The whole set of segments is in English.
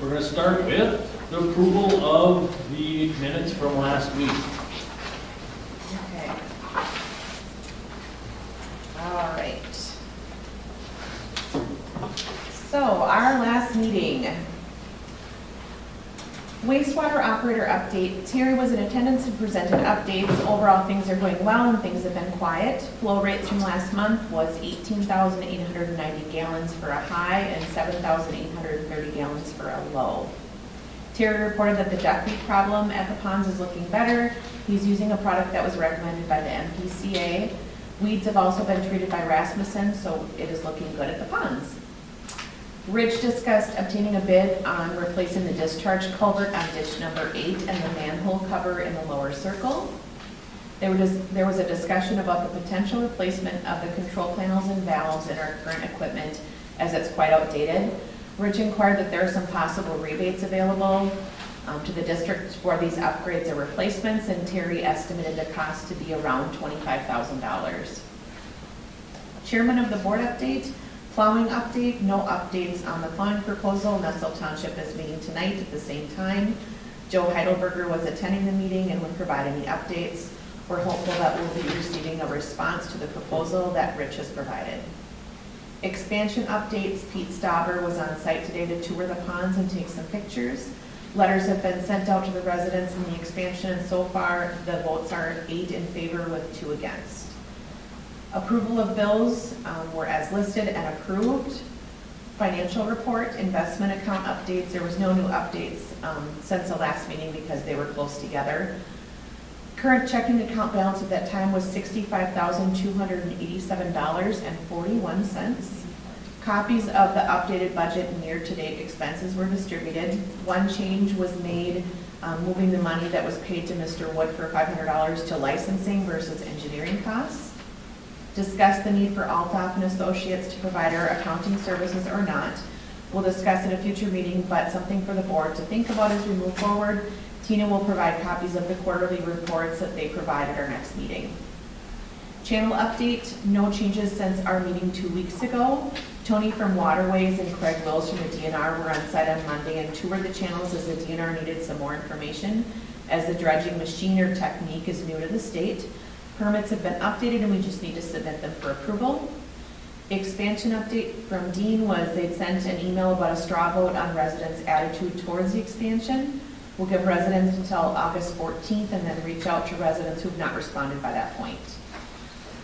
We're going to start with the approval of the minutes from last week. Okay. All right. So our last meeting. Wastewater operator update. Terry was in attendance and presented updates. Overall, things are going well and things have been quiet. Flow rates from last month was 18,890 gallons for a high and 7,830 gallons for a low. Terry reported that the duck weed problem at the ponds is looking better. He's using a product that was recommended by the MPCA. Weeds have also been treated by Rasmussen, so it is looking good at the ponds. Rich discussed obtaining a bid on replacing the discharge culvert on ditch number 8 and the manhole cover in the lower circle. There was a discussion about the potential replacement of the control panels and valves in our current equipment as it's quite outdated. Rich inquired that there are some possible rebates available to the district for these upgrades or replacements, and Terry estimated the cost to be around $25,000. Chairman of the board update. Plowing update, no updates on the plowing proposal. Nestle Township is meeting tonight at the same time. Joe Heidelberger was attending the meeting and would provide any updates. We're hopeful that we'll be receiving a response to the proposal that Rich has provided. Expansion updates, Pete Stauber was on site today to tour the ponds and take some pictures. Letters have been sent out to the residents in the expansion, and so far the votes are 8 in favor with 2 against. Approval of bills were as listed and approved. Financial report, investment account updates. There was no new updates since the last meeting because they were close together. Current checking account balance at that time was $65,287.41. Copies of the updated budget and year-to-date expenses were distributed. One change was made, moving the money that was paid to Mr. Wood for $500 to licensing versus engineering costs. Discuss the need for Altoff and Associates to provide our accounting services or not. We'll discuss at a future meeting, but something for the board to think about as we move forward. Tina will provide copies of the quarterly reports that they provide at our next meeting. Channel update, no changes since our meeting 2 weeks ago. Tony from Waterways and Craig Wills from the DNR were on site on Monday and toured the channels as the DNR needed some more information, as the dredging machine or technique is new to the state. Permits have been updated and we just need to submit them for approval. Expansion update from Dean was they'd sent an email about a straw vote on residents' attitude towards the expansion. We'll give residents until August 14th and then reach out to residents who've not responded by that point.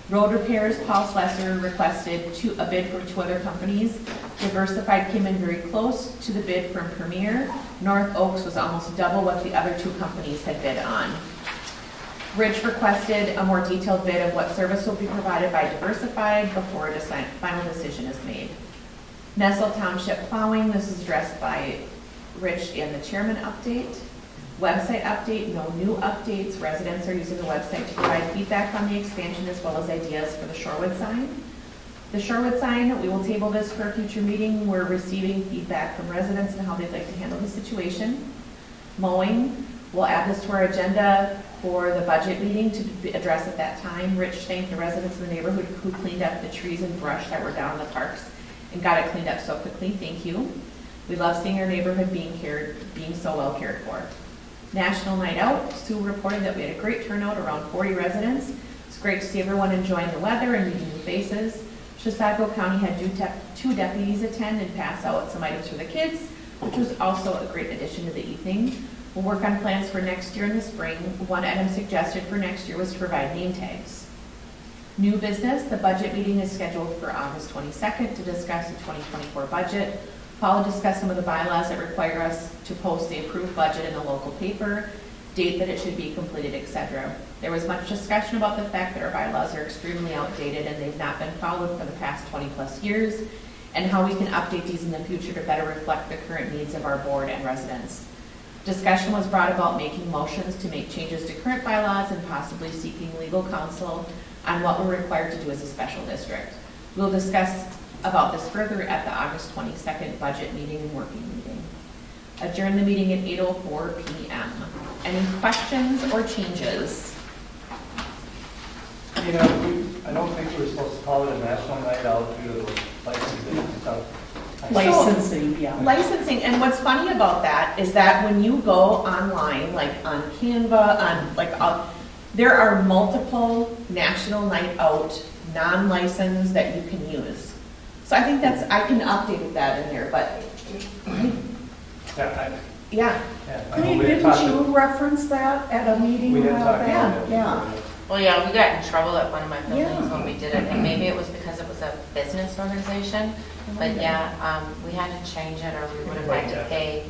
Road repairs, Paul Slesser requested a bid from 2 other companies. Diversified came in very close to the bid from Premier. North Oaks was almost double what the other 2 companies had bid on. Rich requested a more detailed bid of what service will be provided by Diversified before a final decision is made. Nestle Township plowing, this is addressed by Rich in the chairman update. Website update, no new updates. Residents are using the website to provide feedback on the expansion as well as ideas for the Shorewood sign. The Shorewood sign, we will table this for a future meeting. We're receiving feedback from residents on how they'd like to handle the situation. Mowing, we'll add this to our agenda for the budget meeting to address at that time. Rich thanked the residents in the neighborhood who cleaned up the trees and brush that were down in the parks and got it cleaned up so quickly. Thank you. We love seeing our neighborhood being so well cared for. National Night Out, Sue reported that we had a great turnout, around 40 residents. It's great to see everyone enjoying the weather and meeting new faces. Chisago County had 2 deputies attend and pass out some items for the kids, which was also a great addition to the evening. We'll work on plans for next year in the spring. One item suggested for next year was to provide name tags. New business, the budget meeting is scheduled for August 22nd to discuss the 2024 budget. Paul will discuss some of the bylaws that require us to post the approved budget in a local paper, date that it should be completed, etc. There was much discussion about the fact that our bylaws are extremely outdated and they've not been followed for the past 20 plus years, and how we can update these in the future to better reflect the current needs of our board and residents. Discussion was brought about making motions to make changes to current bylaws and possibly seeking legal counsel on what we're required to do as a special district. We'll discuss about this further at the August 22nd budget meeting and working meeting. Adjourn the meeting at 8:04 p.m. Any questions or changes? You know, I don't think we were supposed to call it a national night out due to the licensing and stuff. Licensing, yeah. Licensing, and what's funny about that is that when you go online, like on Canva, there are multiple national night out, non-licensed that you can use. So I think I can update that in there, but, yeah. I mean, didn't you reference that at a meeting? We did about talk that? about it. Yeah. Well, yeah, we got in trouble at one of my buildings Yeah. when we did it, and maybe it was because it was a business organization. But yeah, we had to change it, or we would have had to pay,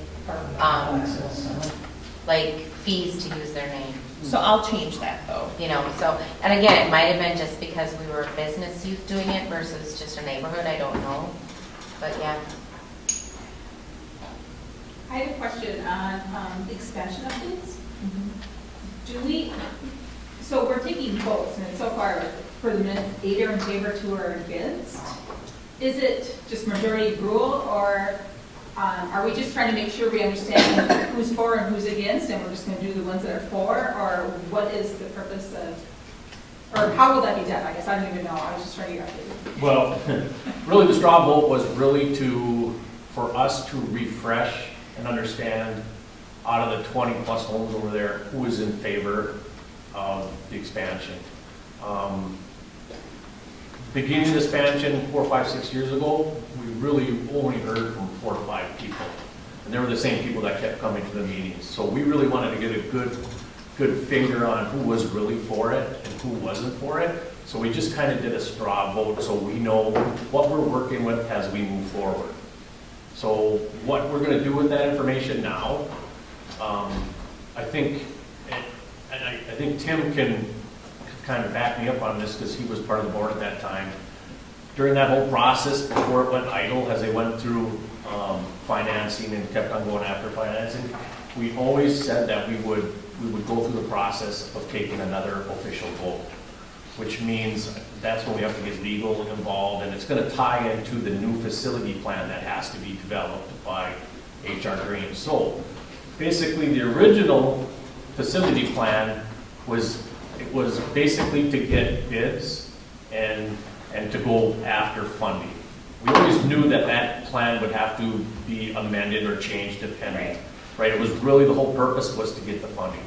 like, fees to use their name. So I'll change that though. You know, so, and again, it might have been just because we were a business youth doing it versus just a neighborhood, I don't know. But yeah. I had a question on the expansion updates. Do we, so we're taking votes, and so far, for the minute, 8 are in favor, 2 are against. Is it just majority rule, or are we just trying to make sure we understand who's for and who's against, and we're just going to do the ones that are for, or what is the purpose of, or how will that be done? I guess I don't even know. I was just trying to get updated. Well, really the straw vote was really for us to refresh and understand out of the 20 plus homes over there, who is in favor of the expansion. Beginning the expansion 4, 5, 6 years ago, we really only heard from 4 to 5 people. And they were the same people that kept coming to the meetings. So we really wanted to get a good finger on who was really for it and who wasn't for it. So we just kind of did a straw vote so we know what we're working with as we move forward. So what we're going to do with that information now, I think Tim can kind of back me up on this because he was part of the board at that time. During that whole process, before it went idle, as they went through financing and kept on going after financing, we always said that we would go through the process of taking another official vote, which means that's when we have to get legal involved, and it's going to tie into the new facility plan that has to be developed by HR Green. So basically, the original facility plan was basically to get bids and to go after funding. We always knew that plan would have to be amended or changed depending, right? It was really, the whole purpose was to get the funding.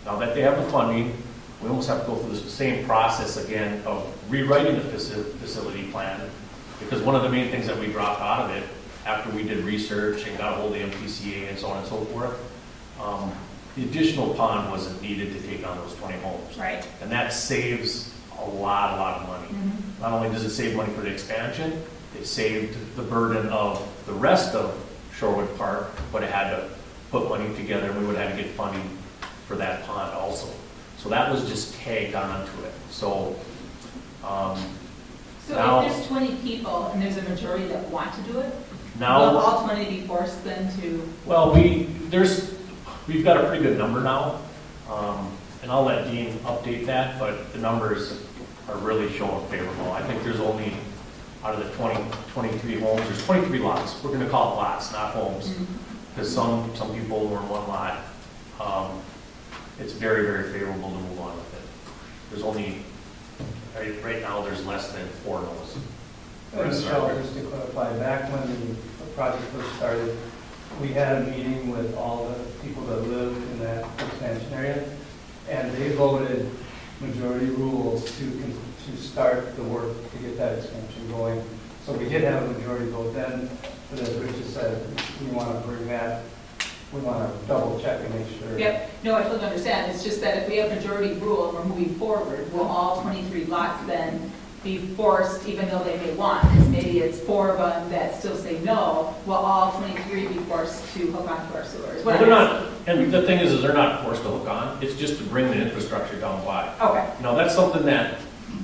Now that they have the funding, we almost have to go through the same process again of rewriting the facility plan, because one of the main things that we dropped out of it after we did research and got a hold of the MPCA and so on and so forth, the additional pond wasn't needed to take on those 20 homes. Right. And that saves a lot of money. Mm-hmm. Not only does it save money for the expansion, it saved the burden of the rest of Shorewood Park, but it had to put money together, and we would have to get funding for that pond also. So that was just tagged on to it. So So now, if there's 20 people and there's a majority that want to do it, now, will all 20 be forced then to? well, we've got a pretty good number now, and I'll let Dean update that, but the numbers are really showing favorable. I think there's only, out of the 23 homes, there's 23 lots. We're gonna call it lots, not homes, because some people were in one lot. It's very, very favorable to move on with it. There's only, right now, there's less than 4 no's. Michelle, just to clarify, back when the project first started, we had a meeting with all the people that live in that expansion area, and they voted majority rules to start the work to get that expansion going. So we did have a majority vote then, but as Rich just said, we want to bring that, we want to double check and make sure. Yep, no, I totally understand. It's just that if we have majority rule and we're moving forward, will all 23 lots then be forced, even though they may want? Because maybe it's 4 of them that still say no, will all 23 be forced to hook onto our sewers? Well, they're not, and the thing is they're not forced to hook on. It's just to bring the infrastructure down by. Okay, Now, that's something that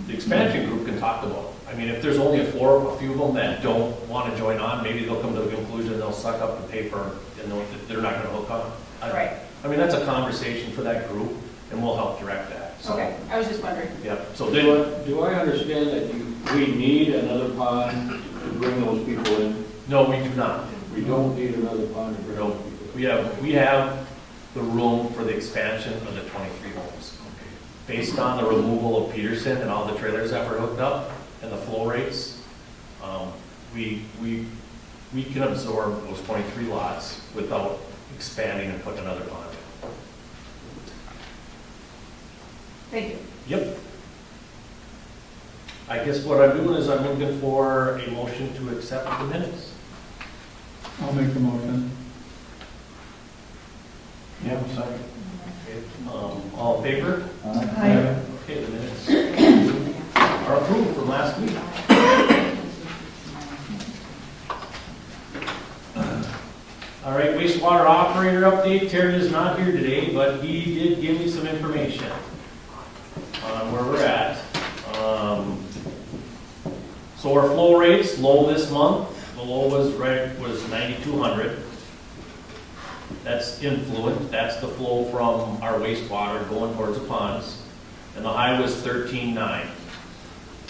the expansion group can talk about. I mean, if there's only a few of them that don't want to join on, maybe they'll come to the conclusion they'll suck up the paper and they're not going to hook on. right, I mean, that's a conversation for that group, and we'll help direct that. So, okay. I was just wondering. Yep, so Do I understand that we need another pond to bring those people in? no, we do not. We don't need another pond to bring No, those people in? we have the room for the expansion of the 23 homes. Based on the removal of Peterson and all the trailers that were hooked up and the flow rates, we we can absorb those 23 lots without expanding and putting another pond. Thank you. Yep. I guess what I'm doing is I'm looking for a motion to accept the minutes. I'll make the motion. Yeah, second. Okay, all in favor? Aye. Okay, the minutes are approved from last week. All right, wastewater operator update. Terry is not here today, but he did give me some information on where we're at. So our flow rate's low this month. The low was 9,200. That's influent. That's the flow from our wastewater going towards the ponds. And the high was 13,900,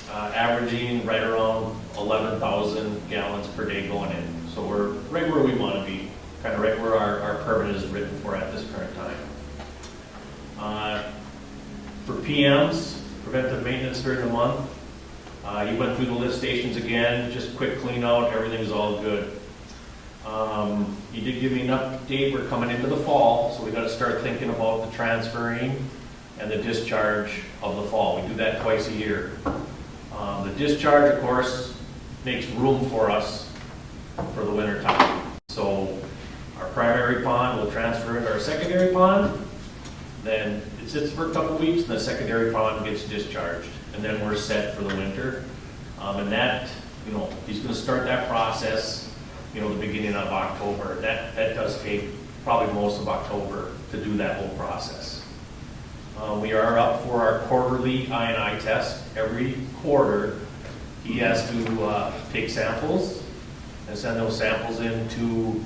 averaging right around 11,000 gallons per day going in. So we're right where we want to be, kind of right where our permit is written for at this current time. For PMs, preventive maintenance during the month, he went through the lift stations again, just quick clean out, everything's all good. He did give me an update, we're coming into the fall, so we got to start thinking about the transferring and the discharge of the fall. We do that twice a year. The discharge, of course, makes room for us for the winter time. So our primary pond will transfer into our secondary pond, then it sits for a couple weeks, and the secondary pond gets discharged, and then we're set for the winter. And that, he's going to start that process, the beginning of October. That does take probably most of October to do that whole process. We are up for our quarterly I&I test. Every quarter, he has to take samples and send those samples into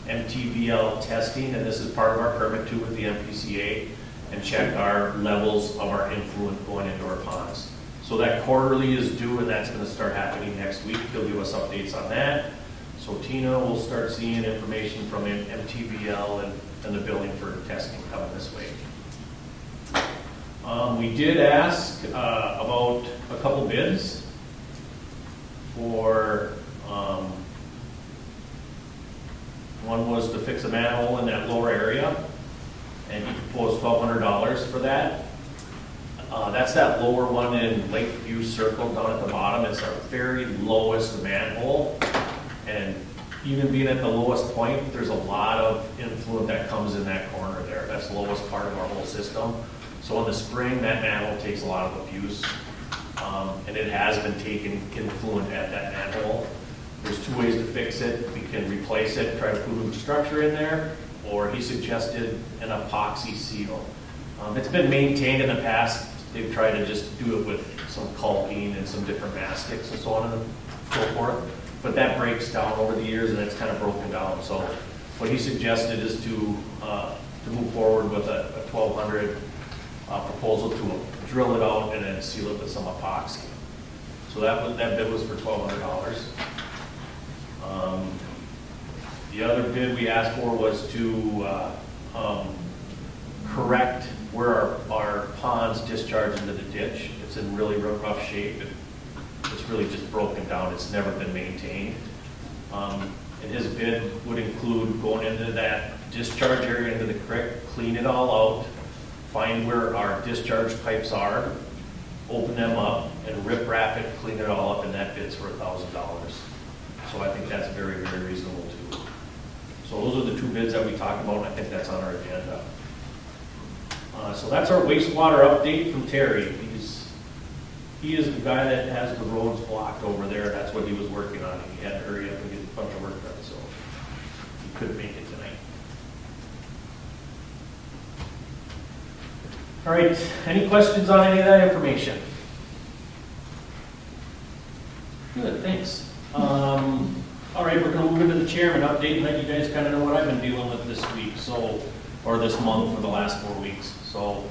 MTBL testing, and this is part of our permit too with the MPCA, and check our levels of our influent going into our ponds. So that quarterly is due, and that's going to start happening next week. He'll give us updates on that. So Tina will start seeing information from MTBL and the billing for testing coming this way. We did ask about a couple bids for, one was to fix a manhole in that lower area, and he proposed $1,200 for that. That's that lower one in Lakeview Circle down at the bottom. It's our very lowest manhole, and even being at the lowest point, there's a lot of influent that comes in that corner there. That's the lowest part of our whole system. So in the spring, that manhole takes a lot of abuse, and it has been taking influent at that manhole. There's two ways to fix it. We can replace it, try to put a new structure in there, or he suggested an epoxy seal. It's been maintained in the past. They've tried to just do it with some caulking and some different mastics and so on and so forth. But that breaks down over the years, and it's kind of broken down. So what he suggested is to move forward with a 1,200 proposal to drill it out and then seal it with some epoxy. So that bid was for $1,200. The other bid we asked for was to correct where our ponds discharge into the ditch. It's in really rough shape. It's really just broken down. It's never been maintained. And his bid would include going into that discharge area into the creek, clean it all out, find where our discharge pipes are, open them up, and rip wrap it, clean it all up, and that bid's for $1,000. So I think that's very, very reasonable too. So those are the two bids that we talked about, and I think that's on our agenda. So that's our wastewater update from Terry. He is the guy that has the roads blocked over there. That's what he was working on. He had to hurry up and get a bunch of work done, so he couldn't make it tonight. All right, any questions on any of that information? Good, thanks. All right, we're going to move into the chairman update and let you guys kind of know what I've been dealing with this week, or this month for the last 4 weeks. So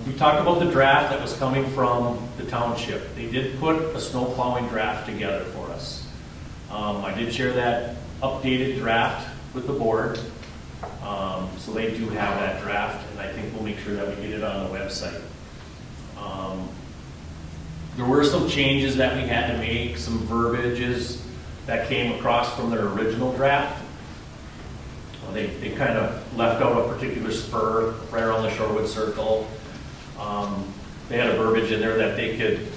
we talked about the draft that was coming from the township. They did put a snow plowing draft together for us. I did share that updated draft with the board. So they do have that draft, and I think we'll make sure that we get it on the website. There were some changes that we had to make, some verbiages that came across from their original draft. They kind of left out a particular spur right around the Shorewood Circle. They had a verbiage in there that they could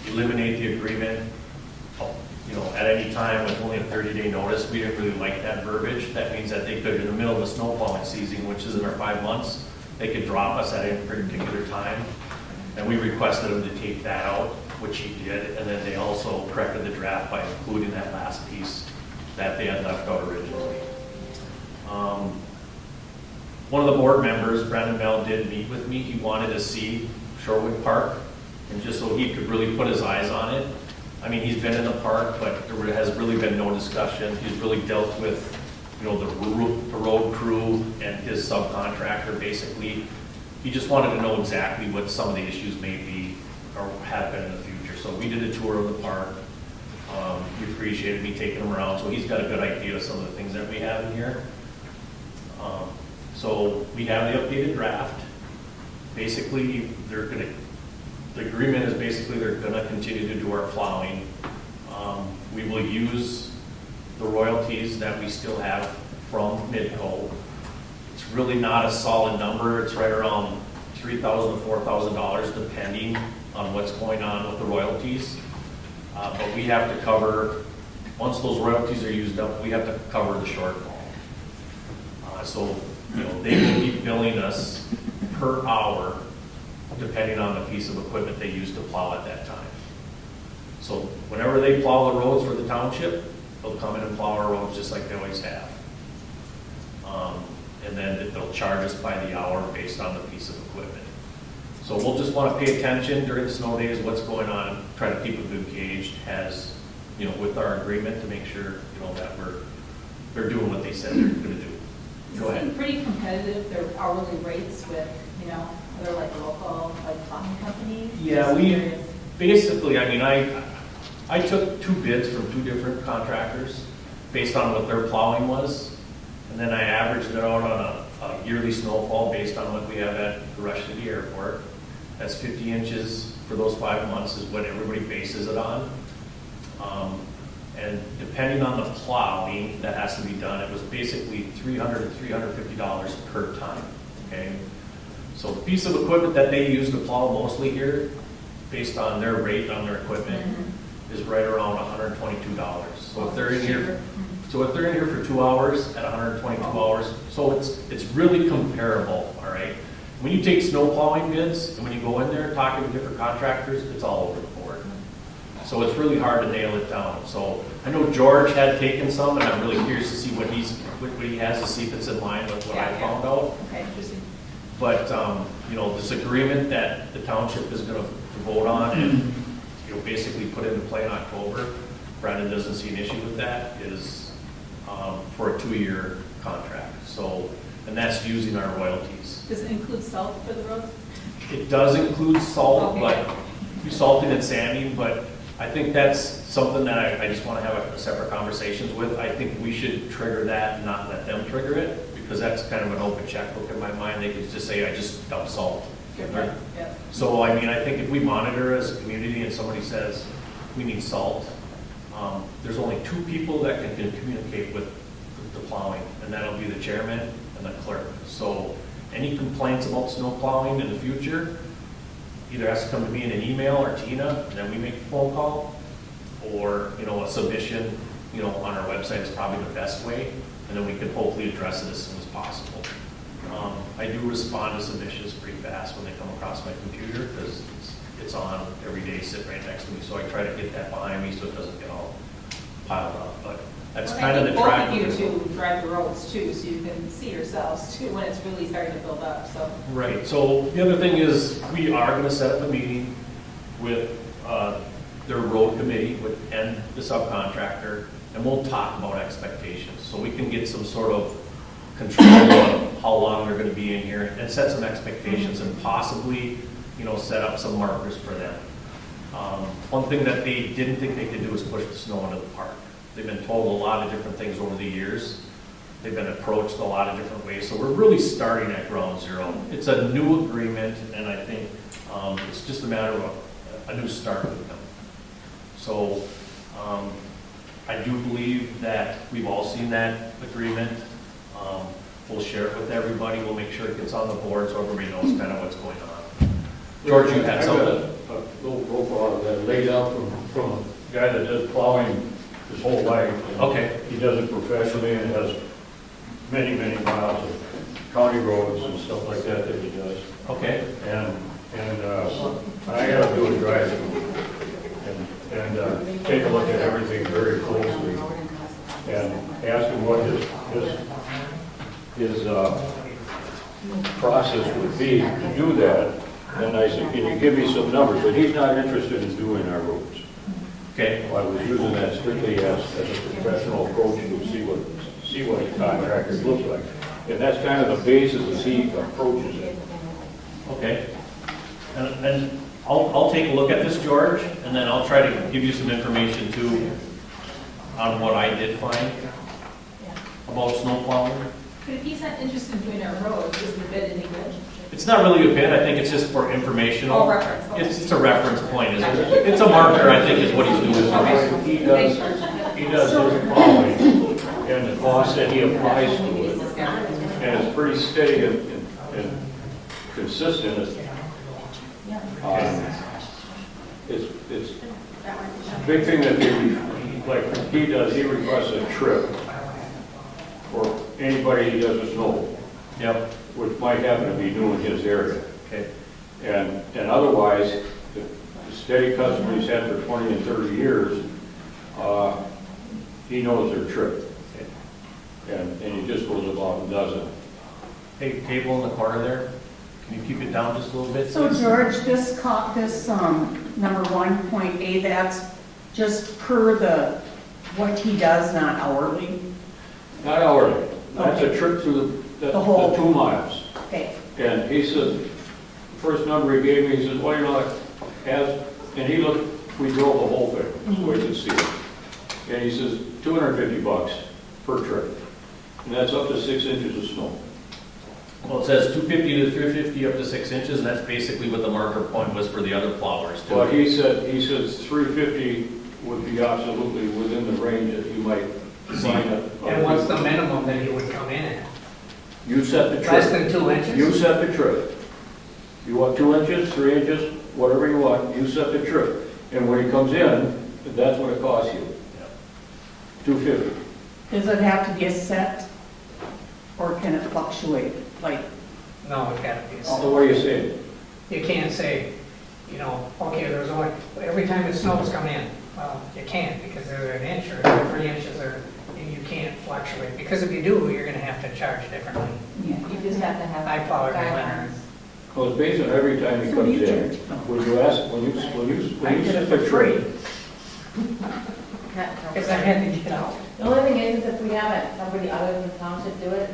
eliminate the agreement, at any time with only a 30-day notice. We didn't really like that verbiage. That means that they could, in the middle of the snow plowing season, which is in our 5 months, they could drop us at any particular time. And we requested them to take that out, which he did, and then they also corrected the draft by including that last piece that they had left out originally. One of the board members, Brandon Bell, did meet with me. He wanted to see Shorewood Park, and just so he could really put his eyes on it. I mean, he's been in the park, but there has really been no discussion. He's really dealt with, the road crew and his subcontractor, basically. He just wanted to know exactly what some of the issues may be or have been in the future. So we did a tour of the park. He appreciated me taking him around, so he's got a good idea of some of the things that we have in here. So we have the updated draft. Basically, the agreement is basically they're gonna continue to do our plowing. We will use the royalties that we still have from Midco. It's really not a solid number. It's right around $3,000 to $4,000 depending on what's going on with the royalties. But we have to cover, once those royalties are used up, we have to cover the shortfall. So, they will be billing us per hour depending on the piece of equipment they use to plow at that time. So whenever they plow the roads for the township, they'll come in and plow our roads just like they always have. And then they'll charge us by the hour based on the piece of equipment. So we'll just want to pay attention during the snow days, what's going on, try to keep a good gauge as, with our agreement to make sure, that they're doing what they said they're going to do. Go ahead. It's pretty competitive, their hourly rates with, other local, plumbing companies. Yeah, Just we curious. basically, I took 2 bids from 2 different contractors based on what their plowing was. And then I averaged it out on a yearly snowfall based on what we have at the Rush City Airport. That's 50 inches for those 5 months is what everybody bases it on. And depending on the plowing that has to be done, it was basically $300 to $350 per ton, okay? So the piece of equipment that they use to plow mostly here, based on their rate on their equipment, is right around $122. So if they're in here, for 2 hours at 122 hours, so it's really comparable, all right? When you take snow plowing bids, and when you go in there talking to different contractors, it's all over the board. So it's really hard to nail it down. So I know George had taken some, and I'm really curious to see what he has to see if it's in line with what I found out. Okay, interesting. But, this agreement that the township is gonna vote on and, basically put into play in October, Brandon doesn't see an issue with that, is, for a 2-year contract. So, and that's using our royalties. Does it include salt for the roads? It does include salt, Okay. but salting and sanding, but I think that's something that I just wanna have a separate conversations with. I think we should trigger that and not let them trigger it, because that's kind of an open checkbook in my mind. They could just say, I just dump salt. Good point. Yeah. So, I think if we monitor as a community and somebody says, we need salt, there's only 2 people that can communicate with the plowing, and that'll be the chairman and the clerk. So, any complaints about snow plowing in the future, either has to come to me in an email or Tina, and then we make a phone call, or, a submission, on our website is probably the best way, and then we can hopefully address it as soon as possible. I do respond to submissions pretty fast when they come across my computer, because it's on every day, sitting right next to me, so I try to get that behind me so it doesn't get all piled up, but that's kind of the track. I think both of you to drive the roads too, so you can see yourselves too when it's really starting to build up, so. Right, so the other thing is, we are gonna set up a meeting with their road committee and the subcontractor, and we'll talk about expectations, so we can get some sort of control of how long they're gonna be in here, and set some expectations, and possibly, set up some markers for them. One thing that they didn't think they could do is push the snow into the park. They've been told a lot of different things over the years. They've been approached a lot of different ways, so we're really starting at ground zero. It's a new agreement, and I think it's just a matter of a new start with them. So I do believe that we've all seen that agreement. We'll share it with everybody, we'll make sure it gets on the board so everybody knows kind of what's going on. George, you had I've got something? a little profile that laid out from a guy that does plowing his whole life. Okay. He does it professionally and has many, many miles of county roads and stuff like that that he does. Okay. And I had to do a drive and take a look at everything very closely and ask him what his process would be to do that. And I said, can you give me some numbers? But he's not interested in doing our roads. Okay. I was using that strictly as a professional approach to see what the contractors look like. And that's kind of the basis as he approaches it. Okay. And I'll take a look at this, George, and then I'll try to give you some information too on what I did find about snow plowing. But if he's not interested in doing our roads, is the bid any good? It's not really a bid, I think it's just for informational. Oh, reference. It's a reference point, it's a marker, I think, is what he's doing. He does his plowing, and the cost that he applies to it, and it's pretty steady and consistent. It's a big thing that like he does, he requests a trip for anybody he doesn't know. Yep. Which might happen to be new in his area. Okay. And otherwise, the steady customers he's had for 20 and 30 years, he knows their trip. And he just goes about and does it. Hey, table in the corner there, can you keep it down just a little bit? So please? George, this number 1.A, that's just per what he does, not hourly? Not hourly. That's a trip through the whole 2 miles. Okay. And he said, the first number he gave me, he said, well, you know, and he looked, we drove the whole thing, so we could see it. And he says, $250 per trip. And that's up to 6 inches of snow. Well, it says 250 to 350 up to 6 inches, and that's basically what the marker point was for the other plowers too. Well, he says 350 would be absolutely within the range that you might find it. And what's the minimum that he would come in at? You set the trip. Less than 2 inches? You set the trip. You want 2 inches, 3 inches, whatever you want, you set the trip. And when he comes in, that's what it costs you. $250. Does it have to be a set, or can it fluctuate? Like, No, it gotta be. So what do you say? You can't say, you know, okay, there's only, every time it snows, come in. Well, you can't, because they're an inch or 3 inches, or you can't fluctuate. Because if you do, you're gonna have to charge differently. yeah. You just have to have I plow every guidelines. winter. Well, it's based on every time he So what do comes you in. charge? When you ask, when I you did set it the for free, trip. because I had to get out. The only thing is if we have somebody other than the township do it,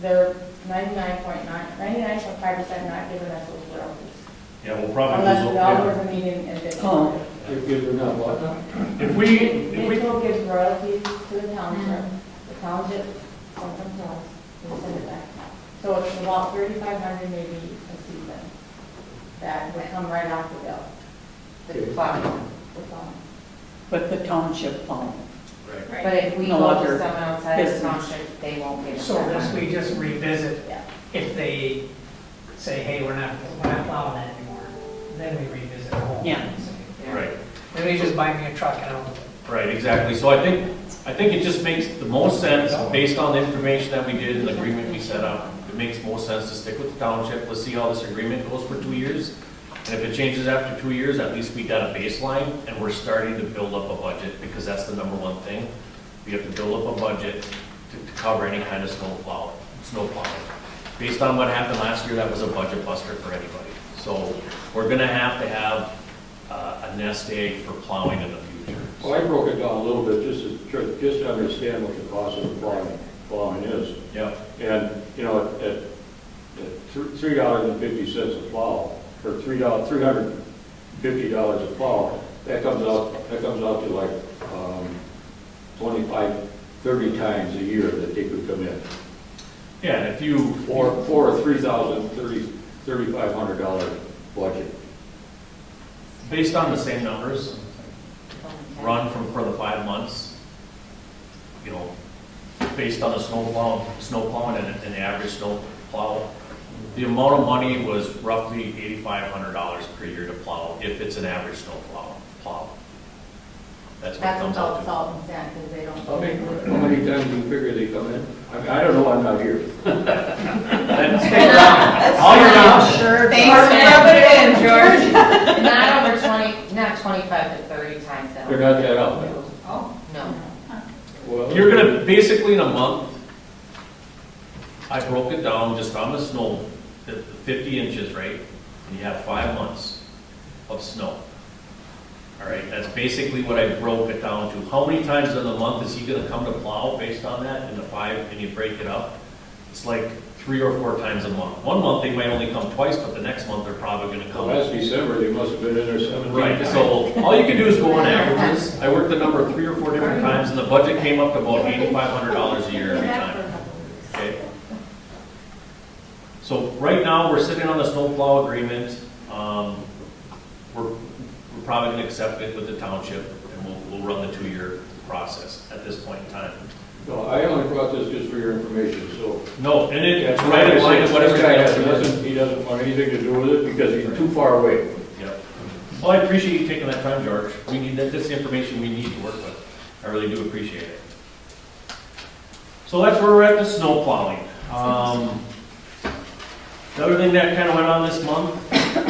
they're 99.5% not giving us those royalties. Yeah, we'll probably Unless lose, we all yeah. go to the meeting and they. Oh. If you're not what now? If we, Mitchell gives royalties to the township sends them to us, we send it back. So it's about 3,500 maybe a season that would come right off the bill. The plowing. The phone. But the township phone. right. But if we No go other to someone outside of the business. township, they won't get it. So this, we just revisit, Yeah. if they say, hey, we're not plowing that anymore, then we revisit the whole. Yeah. thing. Right. Then they just buy me a truck and I'll. Right, exactly. So I think it just makes the most sense, based on the information that we did and the agreement we set up, it makes most sense to stick with the township. Let's see how this agreement goes for 2 years. And if it changes after 2 years, at least we got a baseline and we're starting to build up a budget, because that's the number one thing. We have to build up a budget to cover any kind of snow plowing. Based on what happened last year, that was a budget buster for anybody. So we're gonna have to have a nest egg for plowing in the future. Well, I broke it down a little bit just to understand what the cost of the plowing is. Yep. And, you know, at $3.50 a plow, or $350 a plow, that comes out to like 25, 30 times a year that they could come in. Yeah, and if you, For a $3,500 budget. based on the same numbers, run for the 5 months, you know, based on the snow plowing and the average snow plow, the amount of money was roughly $8,500 per year to plow, if it's an average snow plow. That's what it That's comes out without to. salt and sand, because they don't. How many times do you figure they come in? I mean, I don't know, I'm not here. All year round. Sure. Thanks for rubbing it in, George. Not over 20, not 25 to 30 times that. They're not that out. Oh, No. Well, You're gonna, basically in a month, I broke it down just on the snow, the 50 inches, right? And you have 5 months of snow. All right, that's basically what I broke it down to. How many times in the month is he gonna come to plow based on that, in the 5, and you break it up? It's like 3 or 4 times a month. One month, they might only come twice, but the next month, they're probably gonna well, come. last December, they must have been in there 17 Right, times. so all you can do is go on averages. I worked the number 3 or 4 different times, and the budget came up to about $8,500 a year every time. Okay? So right now, we're sitting on the snowplow agreement. We're probably gonna accept it with the township, and we'll run the 2-year process at this point in time. No, I only brought this just for your information, so. No, and it's That's right in line with what This guy everybody else does. he doesn't want anything to do with it because he's too far away. Yep. Well, I appreciate you taking that time, George. We need that, this information we need to work with. I really do appreciate it. So that's where we're at with snow plowing. The other thing that kind of went on this month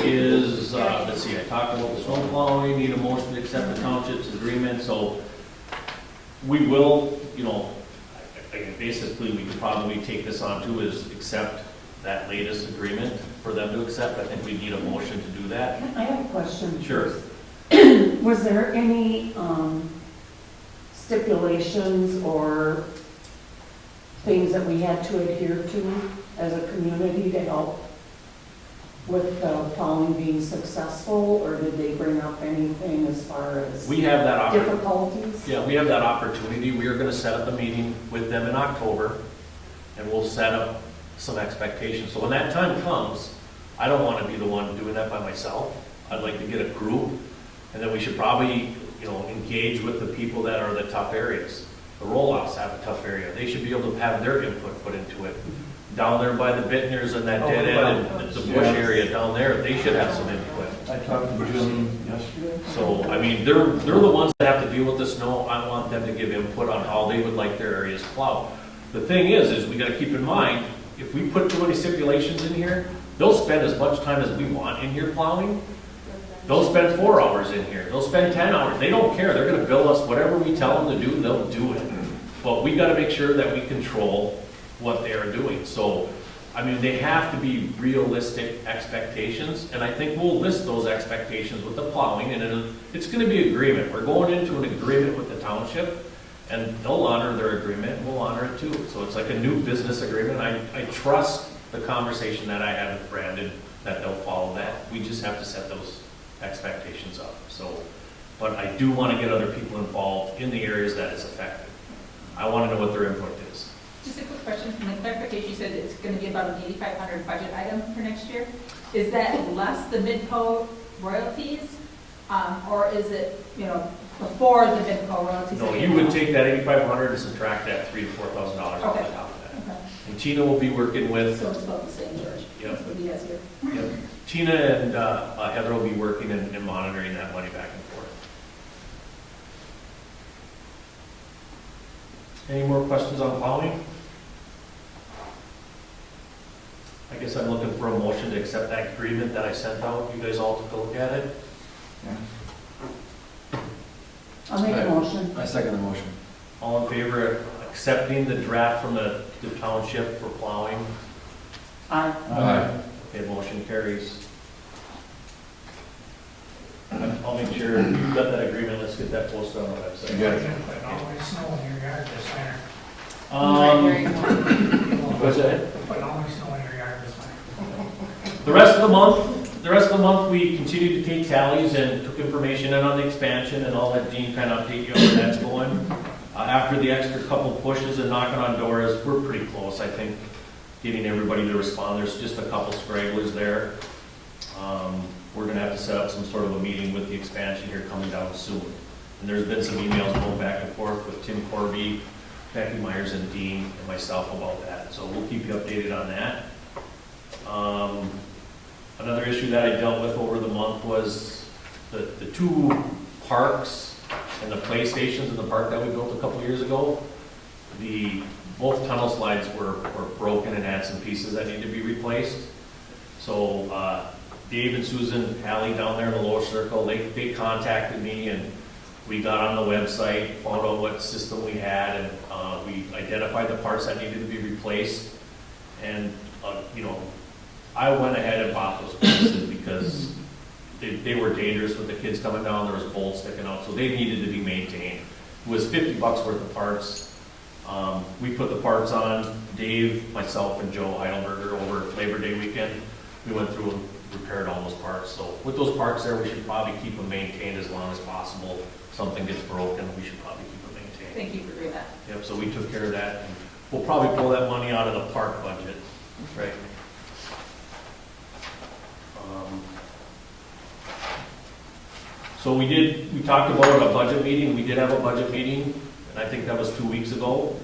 is, let's see, I talked about the snow plowing, need a motion to accept the township's agreement, so we will, you know, basically, we could probably take this on too, is accept that latest agreement for them to accept. I think we need a motion to do that. I have a question. Sure. Was there any stipulations or things that we had to adhere to as a community to help with the plowing being successful, or did they bring up anything as far as We have that opportunity. difficulties? Yeah, we have that opportunity. We are gonna set up a meeting with them in October, and we'll set up some expectations. So when that time comes, I don't wanna be the one doing that by myself. I'd like to get a group, and then we should probably, you know, engage with the people that are the tough areas. The roll-offs have a tough area. They should be able to have their input put into it. Down there by the Bittners and that dead end, and the bush area down there, they should have some input. I talked to Jim yesterday. So, I mean, they're the ones that have to deal with the snow. I want them to give input on how they would like their areas plowed. The thing is we gotta keep in mind, if we put too many stipulations in here, they'll spend as much time as we want in here plowing. They'll spend 4 hours in here. They'll spend 10 hours. They don't care. They're gonna bill us whatever we tell them to do, they'll do it. But we gotta make sure that we control what they are doing. So, I mean, they have to be realistic expectations, and I think we'll list those expectations with the plowing, and it's gonna be agreement. We're going into an agreement with the township, and they'll honor their agreement, and we'll honor it too. So it's like a new business agreement. I trust the conversation that I had with Brandon, that they'll follow that. We just have to set those expectations up. So, but I do wanna get other people involved in the areas that it's affected. I wanna know what their input is. just a quick question, from the clarification, you said it's gonna be about an $8,500 budget item for next year. Is that less the Midco royalties, or is it, you know, before the Midco royalties? No, you would take that 8,500 and subtract that $3,000 to $4,000 off the Okay. top of that. Okay, And Tina will be working with, so it's about the same, George? Yep. That's what he has here. yep, Tina and Heather will be working and monitoring that money back and forth. Any more questions on plowing? I guess I'm looking for a motion to accept that agreement that I sent out. You guys all took a look at it? I'll make a motion. I second the motion. All in favor of accepting the draft from the township for plowing? Aye. Okay, motion carries. I'll make sure you've got that agreement, let's get that posted on the website. You got it. Putting all my snow in your yard this winter. What's that? Putting all my snow in your yard this winter. The rest of the month, we continued to take tallies and took information in on the expansion, and I'll let Dean kind of update you on where that's going. After the extra couple pushes and knocking on doors, we're pretty close, I think, getting everybody to respond. There's just a couple stragglers there. We're gonna have to set up some sort of a meeting with the expansion here coming down soon. And there's been some emails going back and forth with Tim Corby, Becky Myers, and Dean, and myself about that. So we'll keep you updated on that. Another issue that I dealt with over the month was the two parks and the play stations in the park that we built a couple years ago. Both tunnel slides were broken and had some pieces that need to be replaced. So Dave and Susan Halley down there in the lower circle, they contacted me, and we got on the website, found out what system we had, and we identified the parts that needed to be replaced. And I went ahead and bought those pieces because they were dangerous with the kids coming down. There was bolts sticking out, so they needed to be maintained. It was $50 worth of parts. We put the parts on. Dave, myself, and Joe Heidelberger over Labor Day weekend, we went through and repaired all those parts. So with those parts there, we should probably keep them maintained as long as possible. If something gets broken, we should probably keep them maintained. Thank you for doing that. Yep, so we took care of that. And we'll probably pull that money out of the park budget, right? So we talked about a budget meeting. We did have a budget meeting, and I think that was 2 weeks ago.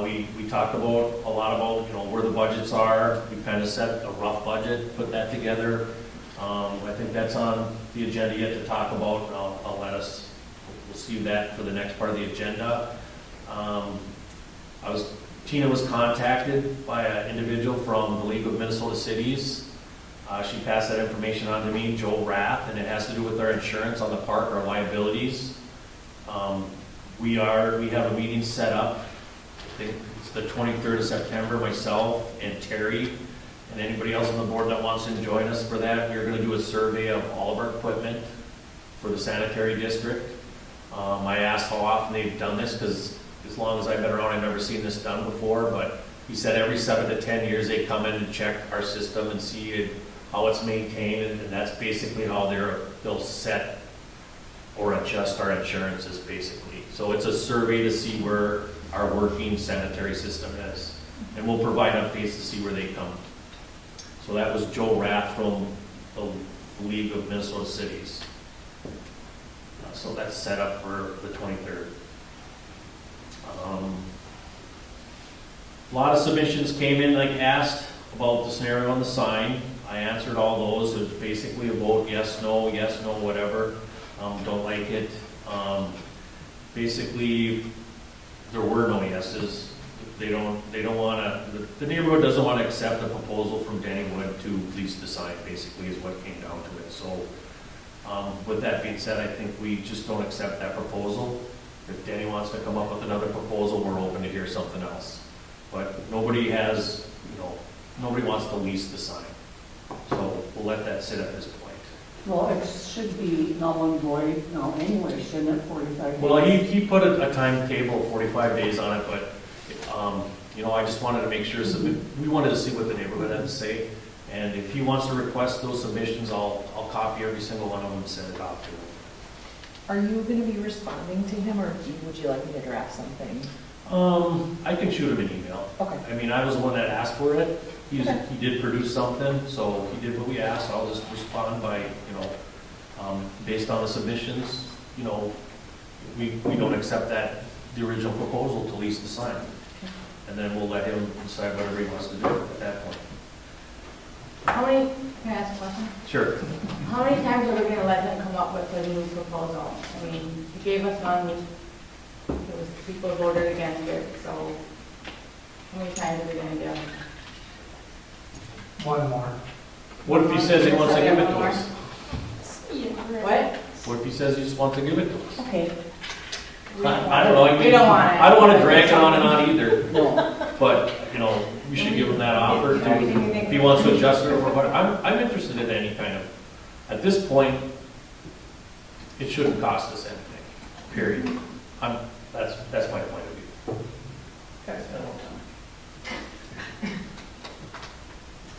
We talked about a lot about, where the budgets are. We kind of set a rough budget, put that together. I think that's on the agenda yet to talk about. We'll see that for the next part of the agenda. Tina was contacted by an individual from the League of Minnesota Cities. She passed that information on to me, Joe Rath, and it has to do with our insurance on the park, our liabilities. We have a meeting set up. I think it's the 23rd of September, myself and Terry and anybody else on the board that wants to join us for that. We're going to do a survey of all of our equipment for the sanitary district. I asked how often they've done this, because as long as I've been around, I've never seen this done before, but he said every 7 to 10 years they come in and check our system and see how it's maintained, and that's basically how they'll set or adjust our insurances, basically. So it's a survey to see where our working sanitary system is, and we'll provide updates to see where they come. So that was Joe Rath from the League of Minnesota Cities. So that's set up for the 23rd. A lot of submissions came in, like asked about the scenario on the sign. I answered all those. It was basically a vote, yes, no, whatever. Don't like it. Basically, there were no yeses. They don't want to. The neighborhood doesn't want to accept a proposal from Denny Wood to lease the sign. Basically, is what came down to it. So, with that being said, I think we just don't accept that proposal. If Denny wants to come up with another proposal, we're open to hear something else. But nobody wants to lease the sign. So we'll let that sit at this point. Well, it should be null and void now anyway, shouldn't it, 45 days? Well, he put a timetable of 45 days on it, but, I just wanted to make sure, so we wanted to see what the neighborhood had to say. And if he wants to request those submissions, I'll copy every single one of them and send it off to him. Are you going to be responding to him, or would you like me to draft something? I can shoot him an email. Okay. I mean, I was the one that asked for it. He did produce something, so he did what we asked. I'll just respond by, based on the submissions, we don't accept the original proposal to lease the sign. And then we'll let him decide whatever he wants to do at that point. Can I ask a question? Sure. How many times are we gonna let them come up with a new proposal? I mean, he gave us one, people voted against it, so how many times are we gonna give? One more. What if he says he wants to give it to us? What? What if he says he just wants to give it to us? Okay. I don't know. We don't want it. I don't want to drag it on and on either. No. But, we should give him that offer to, if he wants to adjust it or what. I'm interested in any kind of, at this point, it shouldn't cost us anything, period. That's my point of view.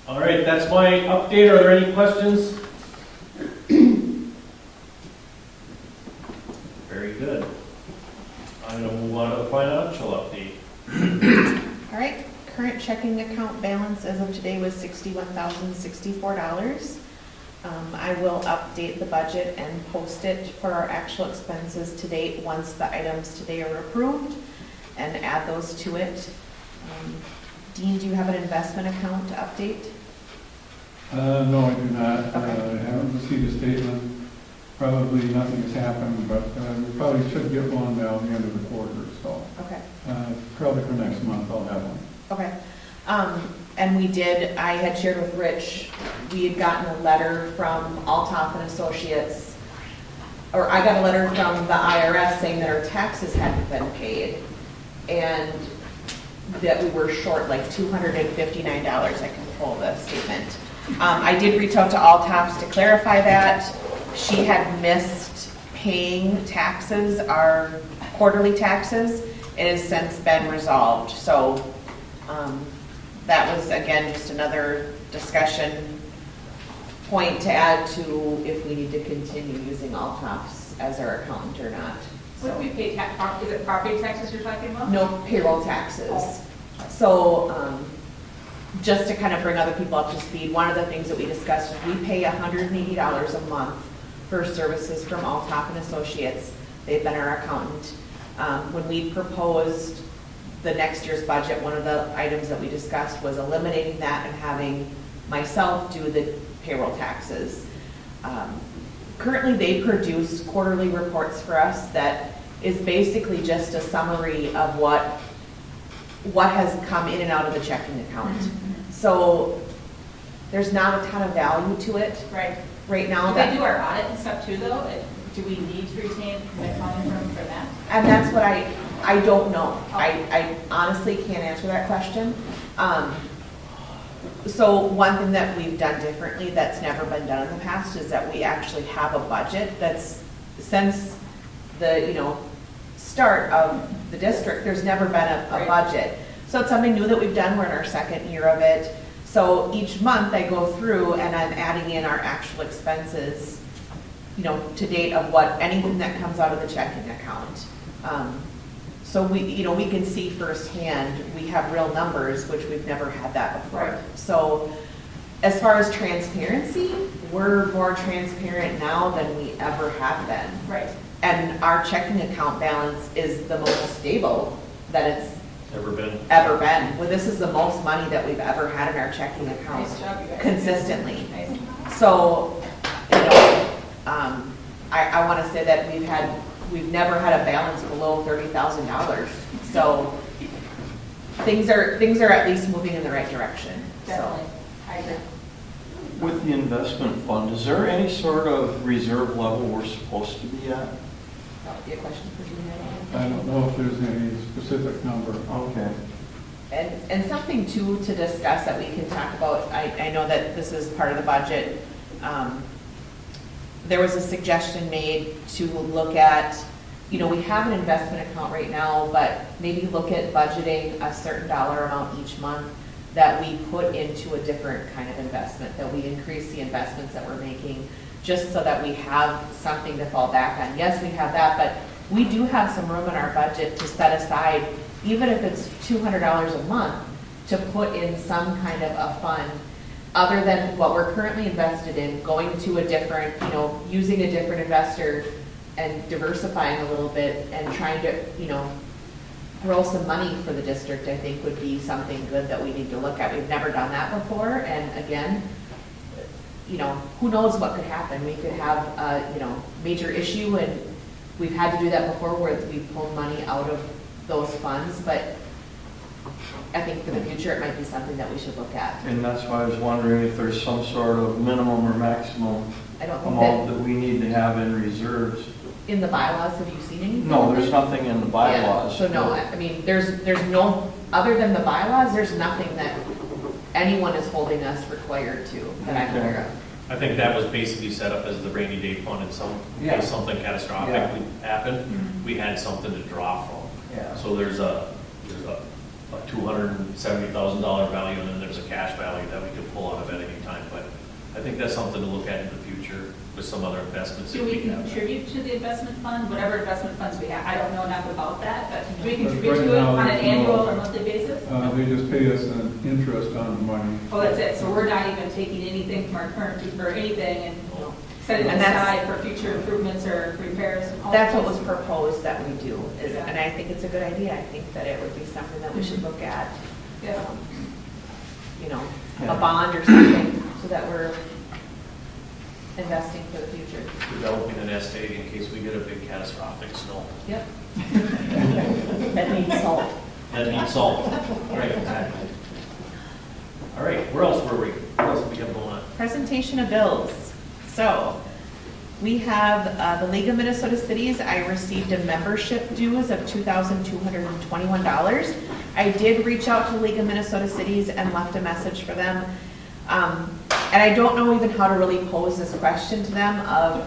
All right, that's my update. Are there any questions? Very good. I'm going to move on to the financial update. All right, current checking account balance as of today was $61,064. I will update the budget and post it for our actual expenses to date once the items today are approved and add those to it. Dean, do you have an investment account to update? No, I do not. Okay. I haven't received a statement. Probably nothing has happened, but we probably should get one now at the end of the quarter, so Okay. probably for next month I'll have one. Okay. And we did, I had shared with Rich, we had gotten a letter from Altoff and Associates, or I got a letter from the IRS saying that our taxes hadn't been paid, and that we were short like $259. I can pull the statement. I did reach out to Altoff's to clarify that. She had missed paying taxes, our quarterly taxes. It has since been resolved, so that was, again, just another discussion point to add to if we need to continue using Altoff's as our accountant or not. What do we pay tax, is it property taxes you're talking about? No payroll taxes. So, just to kind of bring other people up to speed, one of the things that we discussed, is we pay $180 a month for services from Altoff and Associates. They've been our accountant. When we proposed the next year's budget, one of the items that we discussed was eliminating that and having myself do the payroll taxes. Currently, they produce quarterly reports for us that is basically just a summary of what has come in and out of the checking account. So there's not a ton of value to it right now. Do they do our audit and stuff too, though? Do we need to retain an accounting firm for that? And that's what I don't know. I honestly can't answer that question. So one thing that we've done differently that's never been done in the past is that we actually have a budget that's, since the, start of the district, there's never been a budget. So it's something new that we've done. We're in our second year of it. So each month I go through and I'm adding in our actual expenses, to date of anything that comes out of the checking account. So we can see firsthand, we have real numbers, which we've never had that before. Right. So as far as transparency, we're more transparent now than we ever have been. Right. And our checking account balance is the most stable that it's Ever been? Well, this is the most money that we've ever had in our checking account Nice job, you guys. consistently. Nice. So, I want to say that we've never had a balance below $30,000. So things are at least moving in the right direction. Definitely. I agree. With the investment fund, is there any sort of reserve level we're supposed to be at? That would be a question for you. I don't know if there's any specific number. Okay. And something too to discuss that we can talk about, I know that this is part of the budget. There was a suggestion made to look at, we have an investment account right now, but maybe look at budgeting a certain dollar amount each month that we put into a different kind of investment, that we increase the investments that we're making, just so that we have something to fall back on. Yes, we have that, but we do have some room in our budget to set aside, even if it's $200 a month, to put in some kind of a fund other than what we're currently invested in, going to a different, using a different investor and diversifying a little bit and trying to, grow some money for the district, I think would be something good that we need to look at. We've never done that before, and again, who knows what could happen. We could have a, major issue, and we've had to do that before where we've pulled money out of those funds, but I think for the future, it might be something that we should look at. And that's why I was wondering if there's some sort of minimum or maximum I don't think amount that that we need to have in reserves. in the bylaws, have you seen anything? No, like there's that? nothing in the Yeah, bylaws. so no, I mean, there's no, other than the bylaws, there's nothing that anyone is holding us required to, that I'm aware of. I think that was basically set up as the rainy day fund in in Yeah. case something catastrophic Yeah. would happen. We had something to draw from. Yeah. So there's a $270,000 value, and then there's a cash value that we could pull out of at any time. But I think that's something to look at in the future. with some other investments. Do that we have. contribute to the investment fund, whatever investment funds we have? I don't know enough about that, but do we But contribute right to it now, on an there's annual no- or monthly basis? They just pay us an interest on the money. Oh, that's it, so we're not even taking anything from our current, or anything and setting it And that's- aside for future improvements or repairs? and all That's what those? was proposed that we do, is, Yeah. and I think it's a good idea. I think that it would be something that we should look at, Yeah. you know, Yeah. a bond or something, so that we're investing for the future. Developing an nest egg in case we get a big catastrophic snow. Yep. That needs salt. That needs salt. Right, exactly. All right, where else were we? What else do we have going on? Presentation of bills. So, we have the League of Minnesota Cities. I received a membership dues of $2,221. I did reach out to the League of Minnesota Cities and left a message for them. And I don't know even how to really pose this question to them of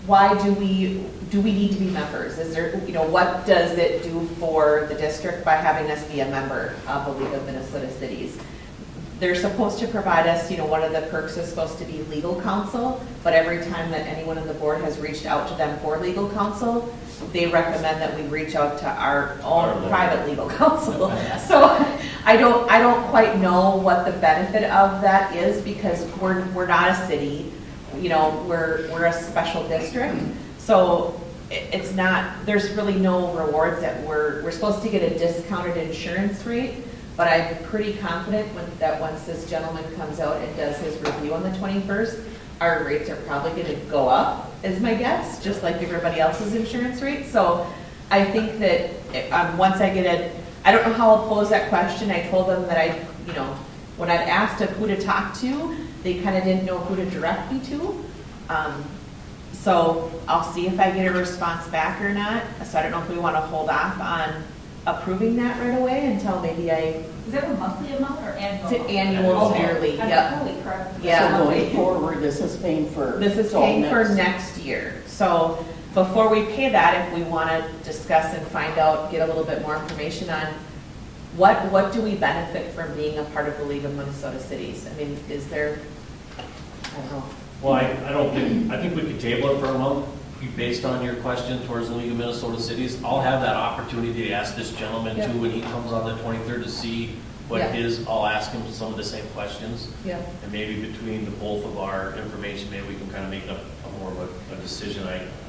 why do we need to be members? Is there, you know, what does it do for the district by having us be a member of the League of Minnesota Cities? They're supposed to provide us, you know, one of the perks is supposed to be legal counsel, but every time that anyone on the board has reached out to them for legal counsel, they recommend that we reach out to our own private legal counsel. So I don't quite know what the benefit of that is, because we're not a city, you know, we're a special district. So it's not, there's really no rewards that we're supposed to get a discounted insurance rate. But I'm pretty confident that once this gentleman comes out and does his review on the 21st, our rates are probably going to go up, is my guess, just like everybody else's insurance rate. So I think that once I get I don't know how I'll pose that question. I told them that you know, when I'd asked of who to talk to, they kind of didn't know who to direct me to. So I'll see if I get a response back or not. So I don't know if we want to hold off on approving that right away until maybe Is that a monthly amount or annual? to annual Okay. yearly, yep. Holy crap. Yeah. So going forward, this is paying for. This is paying for next year. So before we pay that, if we want to discuss and find out, get a little bit more information on what do we benefit from being a part of the League of Minnesota Cities? I mean, is there, I don't know. Well, I think we could table it for a month, based on your question towards the League of Minnesota Cities. I'll have that opportunity to ask this gentleman Yep. too when he comes on the 23rd to see what Yeah. I'll ask him some of the same questions. Yeah. And maybe between the both of our information, maybe we can kind of make a more of a decision.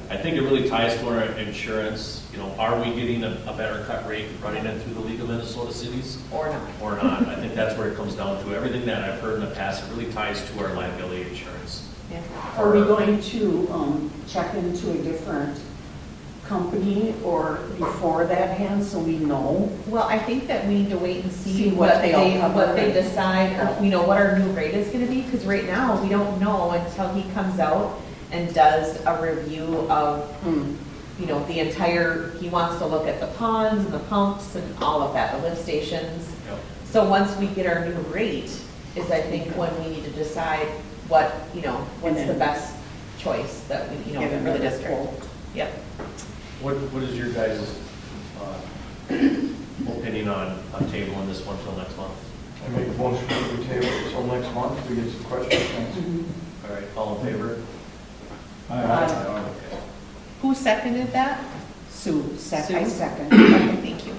I think it really ties to our insurance. You know, are we getting a better cut rate running it through the League of Minnesota Cities Or not. or not? I think that's where it comes down to. Everything that I've heard in the past, it really ties to our liability insurance. Yeah. Are we going to check into a different company or before that hand, so we know? Well, I think that we need to wait and see See what they all come what up they with. decide, or, you know, what our new rate is gonna be, because right now, we don't know until he comes out and does a review of, you know, the entire, he wants to look at the ponds and the pumps and all of that, the lift stations. Yep. So once we get our new rate, is I think when we need to decide what, you know, what's the best choice that we, you know, for the district. Yep. What is your guys' opinion on tabling this one till next month? I make a motion that we table it until next month, we get some questions. All right, all in favor? Aye. Who seconded that? Sue, I Sue? second. Okay, thank you.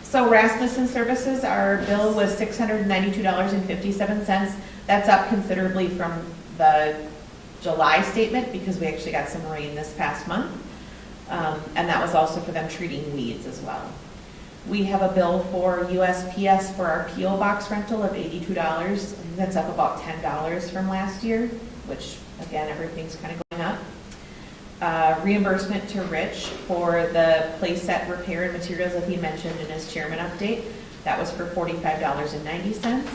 So Rasmussen Services, our bill was $692.57. That's up considerably from the July statement because we actually got some rain this past month. And that was also for them treating weeds as well. We have a bill for USPS for our P.O. box rental of $82. That's up about $10 from last year, which again, everything's kind of going up. Reimbursement to Rich for the playset repair and materials that he mentioned in his chairman update. That was for $45.90.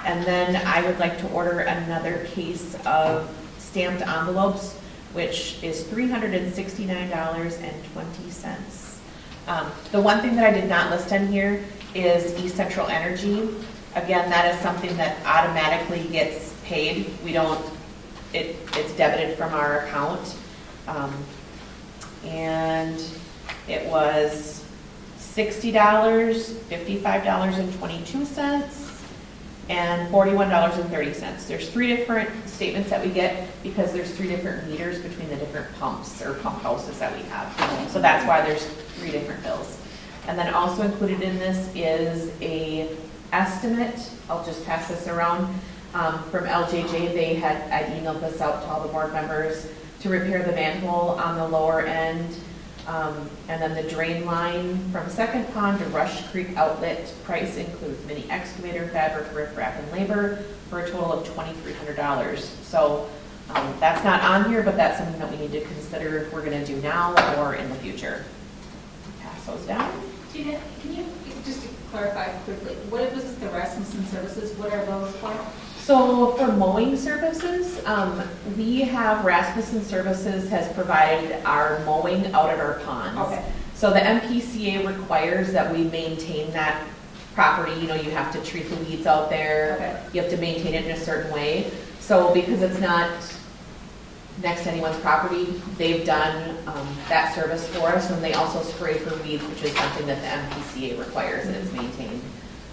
And then I would like to order another case of stamped envelopes, which is $369.20. The one thing that I did not list on here is East Central Energy. Again, that is something that automatically gets paid. We don't, it's debited from our account. And it was $60, $55.22, and $41.30. There's 3 different statements that we get because there's 3 different meters between the different pumps or pump houses that we have. So that's why there's 3 different bills. And then also included in this is a estimate, I'll just pass this around, from LJJ. I emailed this out to all the board members to repair the manhole on the lower end. And then the drain line from Second Pond to Rush Creek outlet price includes mini excavator, fabric, riprap, and labor for a total of $2,300. So that's not on here, but that's something that we need to consider if we're gonna do now or in the future. Pass those down. Gina, can you just clarify quickly, what was the Rasmussen services, what are those for? So for mowing services, we have Rasmussen Services has provided our mowing out at our ponds. Okay. So the MPCA requires that we maintain that property, you know, you have to treat the weeds out there. Okay. You have to maintain it in a certain way. So because it's not next to anyone's property, they've done that service for us, and they also spray for weeds, which is something that the MPCA requires, and it's maintained.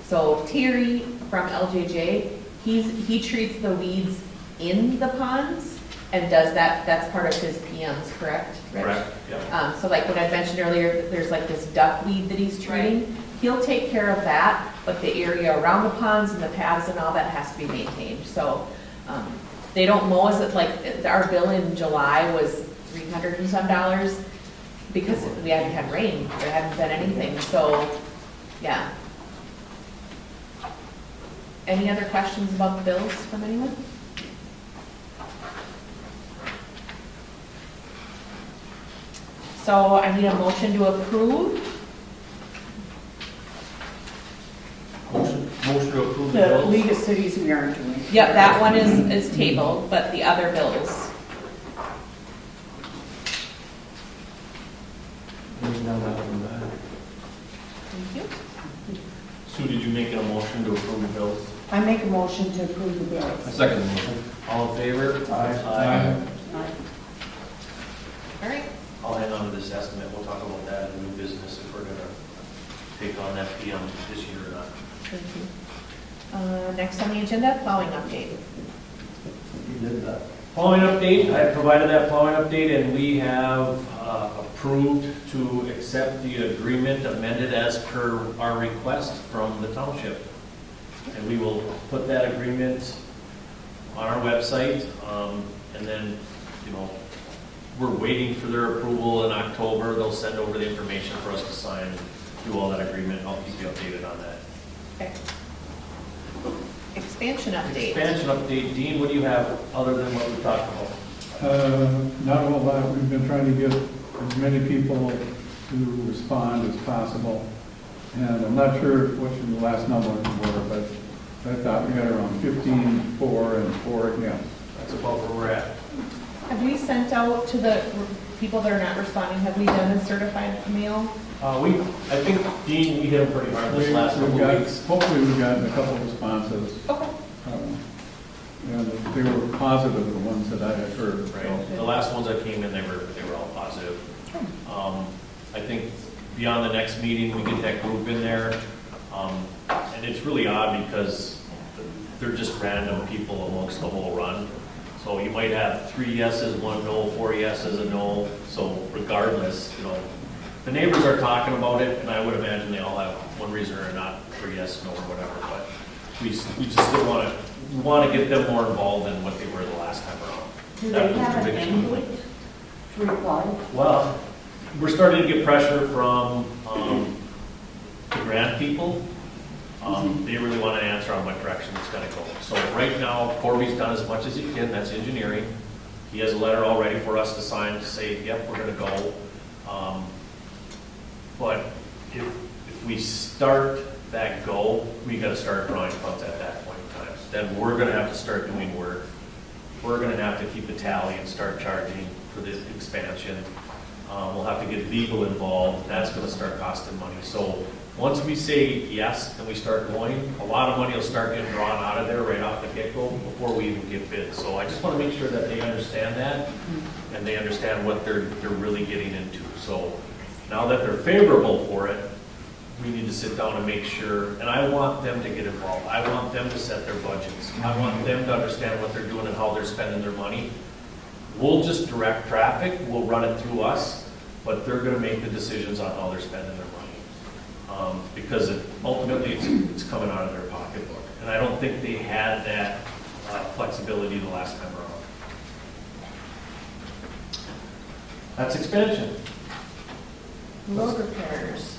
So Terry from LJJ, he treats the weeds in the ponds and does that, that's part of his PMs, correct? Rich? Correct, yeah. So like what I mentioned earlier, there's like this duckweed that he's treating. He'll take care of that, but the area around the ponds and the paths and all that has to be maintained. So they don't mow us, it's like, our bill in July was $300 and some because we hadn't had rain, there hadn't been anything, so, yeah. Any other questions about the bills from anyone? So I need a motion to approve. Motion to approve the The bills. League of Cities we aren't doing. Yep, that one is tabled, but the other bills. Thank you. Sue, did you make a motion to approve the bills? I make a motion to approve the bills. I second the motion. All in favor? Aye. All right. I'll hang on to this estimate, we'll talk about that in new business if we're gonna take on that PM this year or not. Thank you. Next on the agenda, plowing update. You did that. Plowing update, I provided that plowing update, and we have approved to accept the agreement amended as per our request from the township. And we will put that agreement on our website, and then, you know, we're waiting for their approval in October. They'll send over the information for us to sign and do all that agreement. I'll keep you updated on that. Okay. Expansion update. Expansion update, Dean, what do you have other than what we talked about? Not a whole lot. We've been trying to get as many people to respond as possible. And I'm not sure what the last numbers were, but I thought we had around 15 for and 4 against. That's about where we're at. Have we sent out to the people that are not responding, have we done a certified mail? I think, Dean, we hit them pretty hard this last couple of weeks. Hopefully we've gotten a couple of responses. Okay. And they were positive, the ones that I had heard. Right, the last ones that came in, they were all positive. I think beyond the next meeting, we get that group in there. And it's really odd because they're just random people amongst the whole run. So you might have 3 yeses, 1 no, 4 yeses, a no. So regardless, you know, the neighbors are talking about it, and I would imagine they all have one reason or not for yes, no, or whatever. But we just still want to get them more involved than what they were the last time around. Do That they was the have an biggest end complaint. date to reply? Well, we're starting to get pressure from the grant people. They really want an answer on what direction it's going to go. So right now, Corby's done as much as he can, that's engineering. He has a letter all ready for us to sign to say, yep, we're going to go. But if we start that go, we got to start drawing funds at that point in time. Then we're going to have to start doing work. We're going to have to keep a tally and start charging for the expansion. We'll have to get legal involved. That's going to start costing money. So once we say yes and we start going, a lot of money will start getting drawn out of there right off the get-go before we even get bids. So I just want to make sure that they understand that and they understand what they're really getting into. So now that they're favorable for it, we need to sit down and make sure, and I want them to get involved. I want them to set their budgets. I want them to understand what they're doing and how they're spending their money. We'll just direct traffic, we'll run it through us, but they're gonna make the decisions on how they're spending their money. Because ultimately, it's coming out of their pocketbook. And I don't think they had that flexibility the last time around. That's expansion. Road repairs.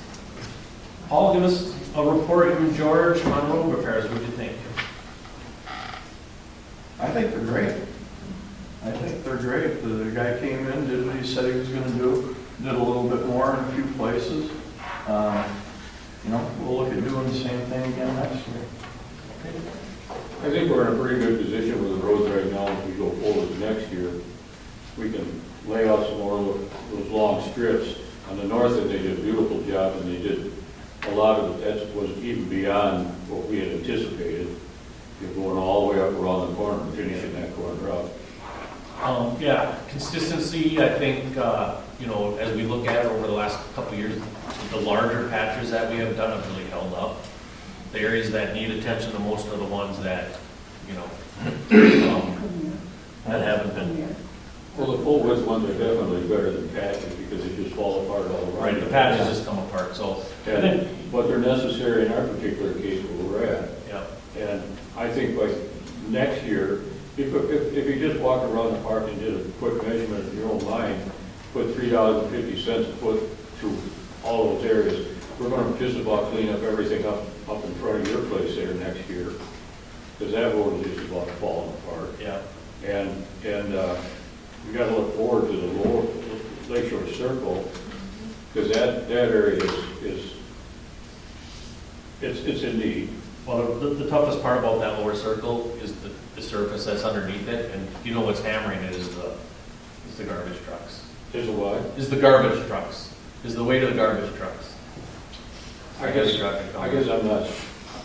Paul, give us a report, you and George, on road repairs. What do you think? I think they're great. I think they're great. The guy came in, did what he said he was gonna do, did a little bit more in a few places. We'll look at doing the same thing again next year. I think we're in a pretty good position with the roads right now. As we go forward to next year, we can lay out some more of those long strips. On the north end, they did a beautiful job, and they did a lot of it. That was even beyond what we had anticipated. You're going all the way up around the corner and finishing that corner up. Yeah, consistency, I think, as we look at it over the last couple of years, the larger patches that we have done have really held up. The areas that need attention the most are the ones that, that haven't been. Well, the full width ones are definitely better than patches because they just fall apart all around. Right, the patches just come apart, so. But they're necessary in our particular case where we're at. Yeah. And I think by next year, if you just walk around the park and did a quick measurement in your own mind, put $3.50 a foot to all those areas, we're going to just about clean up everything up in front of your place there next year. Because that road is just about falling apart. Yeah. And we got to look forward to the lower Lakeshore Circle, because that area is it's in need. Well, the toughest part about that lower circle is the surface that's underneath it, and what's hammering it is the garbage trucks. Is a what? Is the garbage trucks. Is the weight of the garbage trucks. I guess I'm not,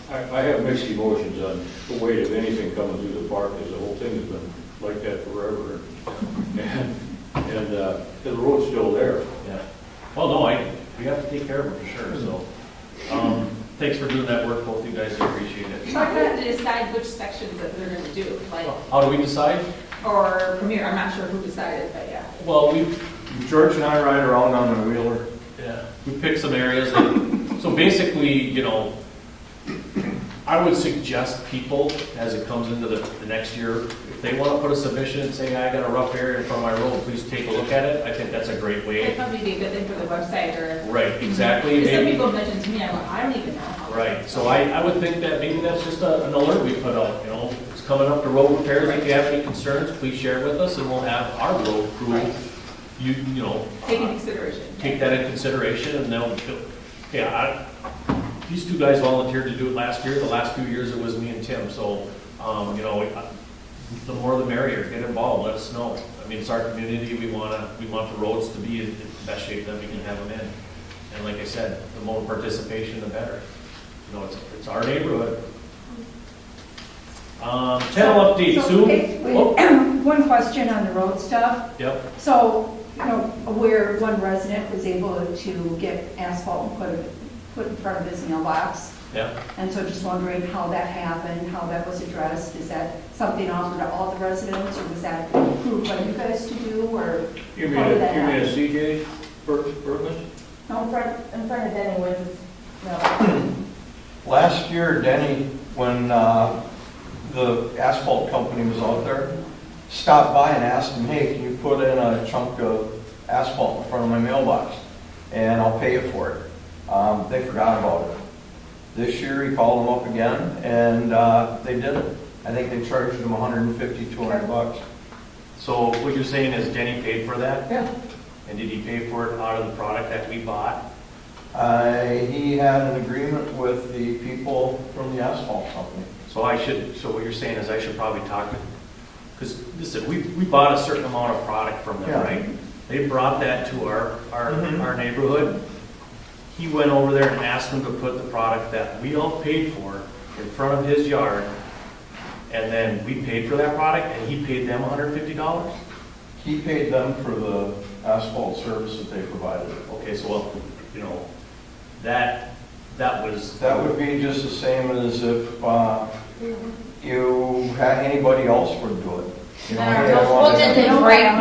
I have mixed emotions on the weight of anything coming through the park, because the whole thing has been like that forever. And the road's still there. Yeah. Well, no, we have to take care of it for sure, so. Thanks for doing that work, both you guys, I appreciate it. So I have to decide which sections that they're gonna do, like, How do we decide? or Premier, I'm not sure who decided, but yeah. Well, George and I ride around on the wheeler. Yeah, we picked some areas that, so basically, I would suggest people, as it comes into the next year, if they want to put a submission and say, I got a rough area in front of my road, please take a look at it. I think that's a great It'd way. probably be a good thing for the website or. Right, exactly. Because some Maybe- people mentioned to me, I went, I don't even know how. Right, so I would think that maybe that's just an alert we put out, it's coming up to road repairs. If you have any concerns, please share with us, and we'll have our road crew, Take into consideration. take that in consideration, and they'll, these two guys volunteered to do it last year. The last few years it was me and Tim, so, the more the merrier, get involved, let us know. I mean, it's our community, we want the roads to be in the best shape that we can have them in. And like I said, the more participation, the better. It's our neighborhood. Channel update, Sue? One question on the road stuff. Yep. So, where one resident was able to get asphalt and put in front of his mailbox. Yeah. And so just wondering how that happened, how that was addressed. Is that something offered to all the residents, or was that approved by you guys to do, or? You mean how did that a happen? CJ Bertman? No, in front of Denny Woods' no. Last year, Denny, when the asphalt company was out there, stopped by and asked him, hey, can you put in a chunk of asphalt in front of my mailbox? And I'll pay you for it. They forgot about it. This year, he called them up again, and they did it. I think they charged him $150, $200. So what you're saying is Denny paid for that? Yeah. And did he pay for it out of the product that we bought? He had an agreement with the people from the asphalt company. So what you're saying is I should probably talk to, because listen, we bought a certain amount of product from them, Yeah. right? They brought that to our Mhm. neighborhood. He went over there and asked them to put the product that we all paid for in front of his yard, and then we paid for that product, and he paid them $150? He paid them for the asphalt service that they provided. Okay, so, that that was, That would be just the same as if you had anybody else would do it. You know, hey, I Well, want did to-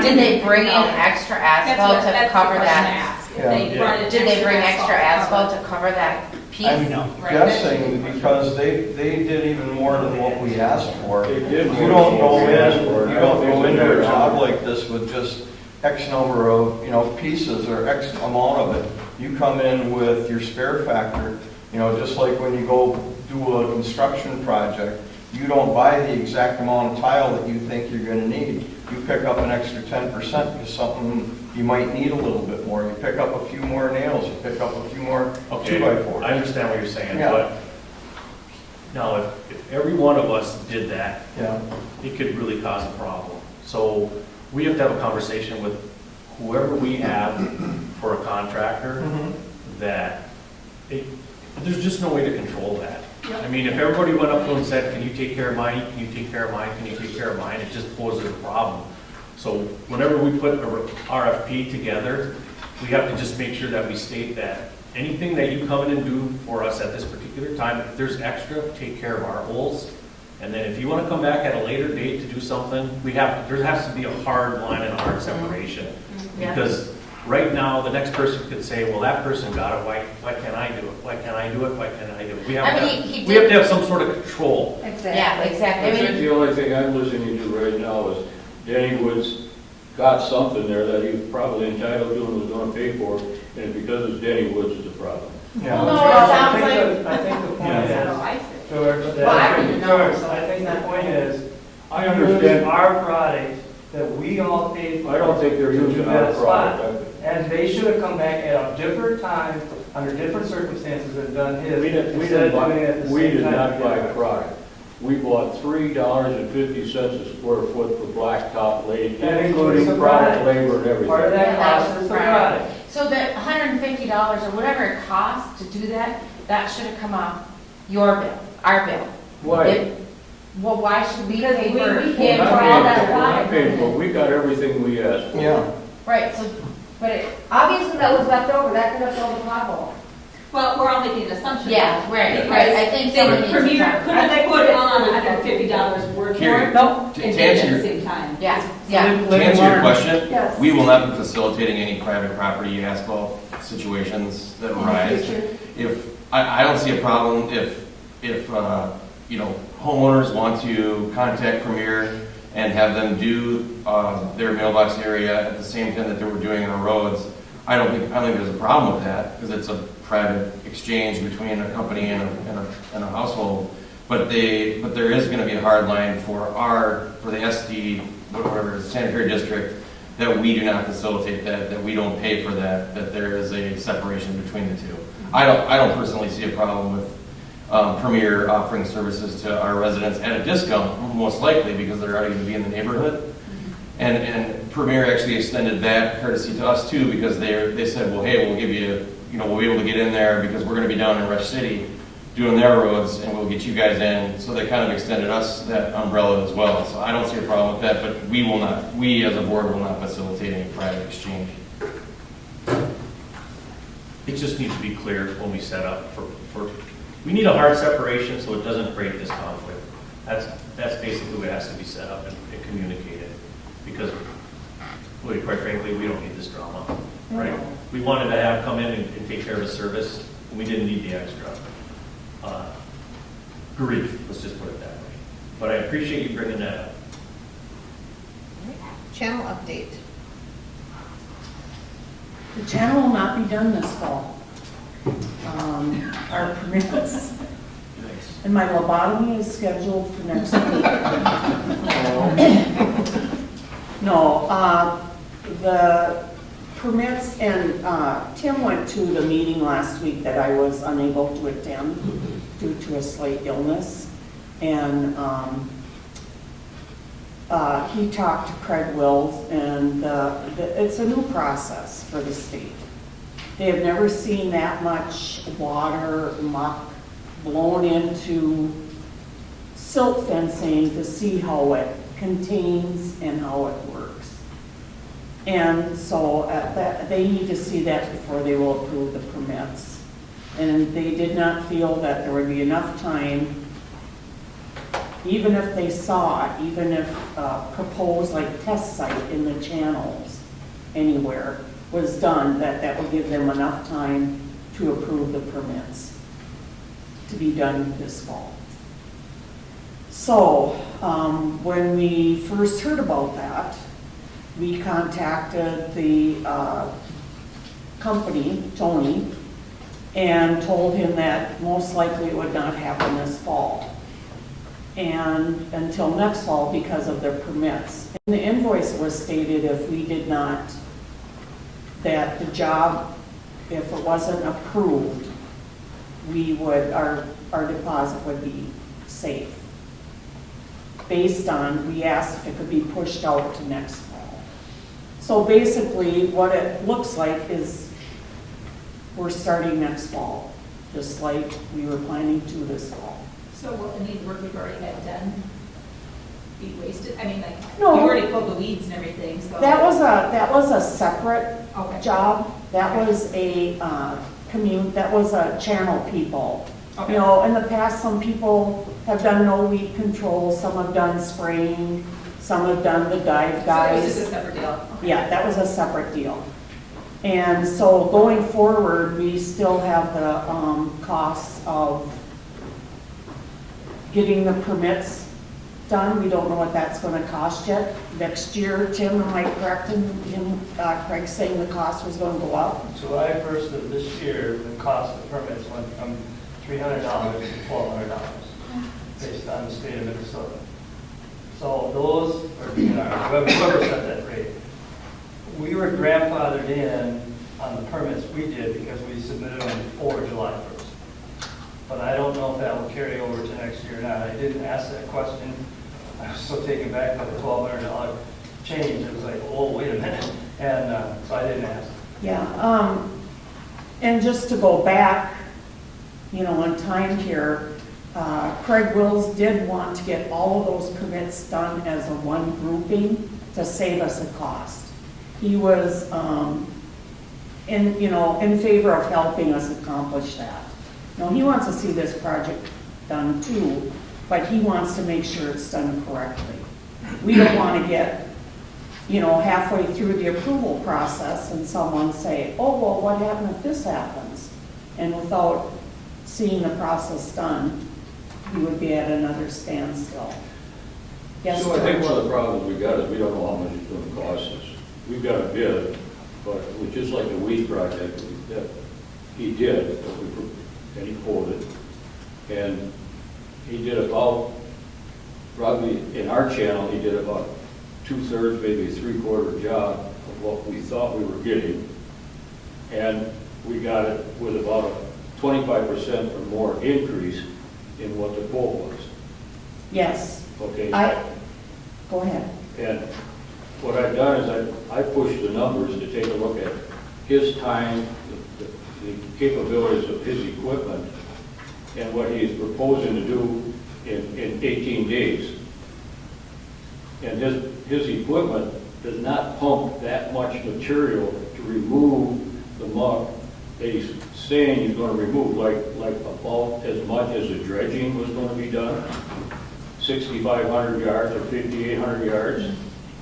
did they bring in extra asphalt to cover that? Yeah. Did they bring extra asphalt to cover that piece? I'm guessing because they did even more than what we asked for. They did You more don't than what go we asked for, in, and you I don't think go it's a into better a job job. like this with just X number of, pieces or X amount of it. You come in with your spare factor, just like when you go do a construction project, you don't buy the exact amount of tile that you think you're gonna need. You pick up an extra 10% because something you might need a little bit more. You pick up a few more nails, you pick up a few more okay, 2x4s. I understand what you're saying, Yeah. but now if every one of us did that, Yeah. it could really cause a problem. So we have to have a conversation with whoever we have for a contractor that there's just no way to control that. I mean, if everybody went up to him and said, can you take care of mine, can you take care of mine, can you take care of mine, it just poses a problem. So whenever we put a RFP together, we have to just make sure that we state that anything that you come in and do for us at this particular time, if there's extra, take care of our holes. And then if you want to come back at a later date to do something, there has to be a hard line and a hard separation. Yeah. Because right now, the next person could say, well, that person got it, why can't I do it? Why can't I do it? Why can't I do it? We have, we have to have some sort of control. Yeah, exactly. I I think mean, the only thing I'm listening to right now is Danny Woods got something there that he was probably entitled to and was gonna pay for, and because it's Danny Woods is the problem. Yeah. Well, no, it sounds I think the point is, George, Well, I wouldn't know, George, so I think the point is, I use understand, our product that we all paid for. I don't think they're to do using that our spot. product. And they should have come back at a different time, under different circumstances and done his. We instead of doing it at the same did time not buy together. product. We bought $3.50 a square foot for blacktop laid, That includes including the product, product. labor and everything. Part of that Yeah, that cost was is the prior. product. so the $150 or whatever it costs to do that, that should have come off your bill, our bill. Why? Well, why should we Because pay we- for? we We're paid not for all paying that for it, we're not product. paying for it. We got everything we asked for. Yeah. Right, so, But obviously that was left over, that could have filled the pothole. Well, we're all making an assumption. yeah, right, I think someone needs to Premier talk. could have put on $150 worth Carrie, more, nope, to and did it answer at your- the same time. Yeah, yeah. To answer your question, Yes. we will not be facilitating any private property asphalt situations that arise. I don't see a problem if homeowners want to contact Premier and have them do their mailbox area at the same time that they were doing our roads. I don't think there's a problem with that because it's a private exchange between a company and a household. But there is going to be a hard line for the SD, whatever, sanitary district, that we do not facilitate that we don't pay for that there is a separation between the two. I don't personally see a problem with Premier offering services to our residents at a discount, most likely because they're already going to be in the neighborhood. And Premier actually extended that courtesy to us too, because they said, well, hey, we'll give you, we'll be able to get in there because we're going to be down in Rush City doing their roads, and we'll get you guys in. So they kind of extended us that umbrella as well. So I don't see a problem with that, but we as a board will not facilitate any private exchange. It just needs to be clear when we set up we need a hard separation so it doesn't create this conflict. That's basically what has to be set up and communicated. Because, really, quite frankly, we don't need this drama, right? We wanted to come in and take care of a service, and we didn't need the extra grief, let's just put it that way. But I appreciate you bringing that up. Channel update. The channel will not be done this fall. Our permits, and my lobotomy is scheduled for next week. No, the permits, and Tim went to the meeting last week that I was unable to attend due to a slight illness. And he talked to Craig Wills, and it's a new process for the state. They have never seen that much water, muck blown into silt fencing to see how it contains and how it works. And so they need to see that before they will approve the permits. And they did not feel that there would be enough time, even if they saw it, even if proposed like test site in the channels anywhere was done, that would give them enough time to approve the permits to be done this fall. So, when we first heard about that, we contacted the company, Tony, and told him that most likely it would not happen this fall. And until next fall because of their permits. In the invoice was stated if we did not, that the job, if it wasn't approved, we would, our deposit would be safe. Based on, we asked if it could be pushed out to next fall. So basically, what it looks like is we're starting next fall, just like we were planning to this fall. So will any work we've already had done be wasted? I mean, like, No. you already pulled the weeds and everything, so. That was a separate Okay. job. That was a that was a channel people. Okay. You know, in the past, some people have done no weed control, some have done spraying, some have done the dive So it was just a guys. separate deal? Yeah, that was a separate deal. And so going forward, we still have the costs of getting the permits done. We don't know what that's gonna cost yet. Next year, Tim, am I correct in him, Craig saying the cost was gonna go up? July 1st of this year, the cost of permits went from $300 to $1,200 based on the state of Minnesota. So those are, whoever set that rate. We were grandfathered in on the permits we did because we submitted them before July 1st. But I don't know if that will carry over to next year or not. I didn't ask that question. I was so taken back by the $1,200 change. It was like, oh, wait a minute. And so I didn't ask. Yeah, and just to go back, you know, on time here, Craig Wills did want to get all of those permits done as a one grouping to save us a cost. He was, in favor of helping us accomplish that. Now, he wants to see this project done too, but he wants to make sure it's done correctly. We don't want to get, halfway through the approval process and someone say, oh, well, what happened if this happens? And without seeing the process done, we would be at another standstill. Yes, So I think George? one of the problems we got is we don't know how much it's going to cost us. We've got a bid, but it was just like the weed project that he did, and he quoted. And he did about, probably in our channel, he did about 2/3, maybe 3/4 job of what we thought we were getting. And we got it with about a 25% or more increase in what the quote was. Yes. Okay? Go ahead. And what I've done is I pushed the numbers to take a look at his time, the capabilities of his equipment, and what he is proposing to do in 18 days. And his equipment does not pump that much material to remove the muck that he's saying he's going to remove, like about as much as the dredging was going to be done, 6,500 yards or 5,800 yards.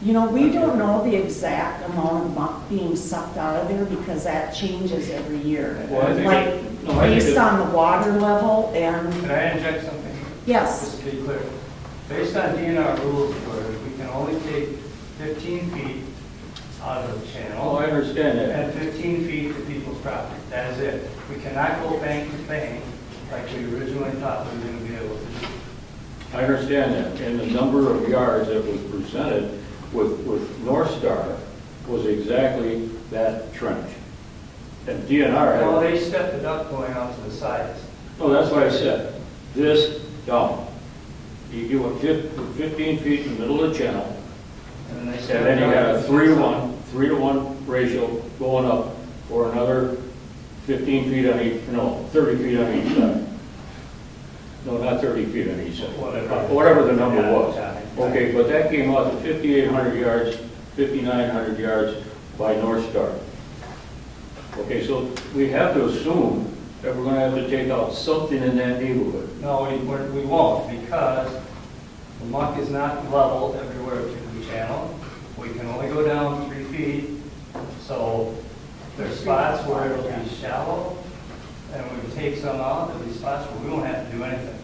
We don't know the exact amount of muck being sucked out of there because that changes every year. Well, I think Based on the water level and, Can I inject something? yes, Just to be clear. Based on DNR rules, George, we can only take 15 feet out of the Oh, channel I understand that. and 15 feet to people's property. That is it. We cannot go bank to bank like we originally thought we were going to be able to do. I understand that, and the number of yards that was presented with North Star was exactly that trench. And DNR Well, had, they stepped it up going out to the sides. no, that's what I said, this down. You went 15 feet in the middle of the channel, And then they and stepped then you it got up a to 3-to-1 ratio going up for another 15 feet on each, 30 feet on each side. No, not 30 feet on each side, whatever the number was. Okay, but that came out to 5,800 yards, 5,900 yards by North Star. Okay, so we have to assume that we're gonna have to take out something in that neighborhood. No, we won't, because the muck is not level everywhere through the channel. We can only go down 3 feet, so there's spots where it'll be shallow, and we take some out, there'll be spots where we won't have to do anything.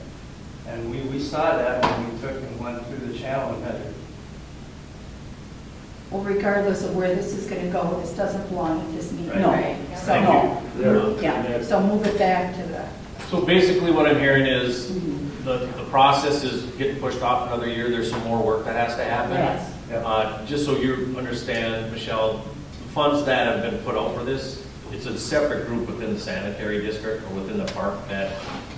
And we saw that when we took and went through the channel and measured. Well, regardless of where this is going to go, this doesn't belong at this meeting. Right. So, Thank no. There. Yeah, so move it back to the, So basically what I'm hearing is the process is getting pushed off another year. There's some more work that has to happen. yes. Just so you understand, Michelle, the funds that have been put out for this, it's a separate group within the sanitary district or within the park that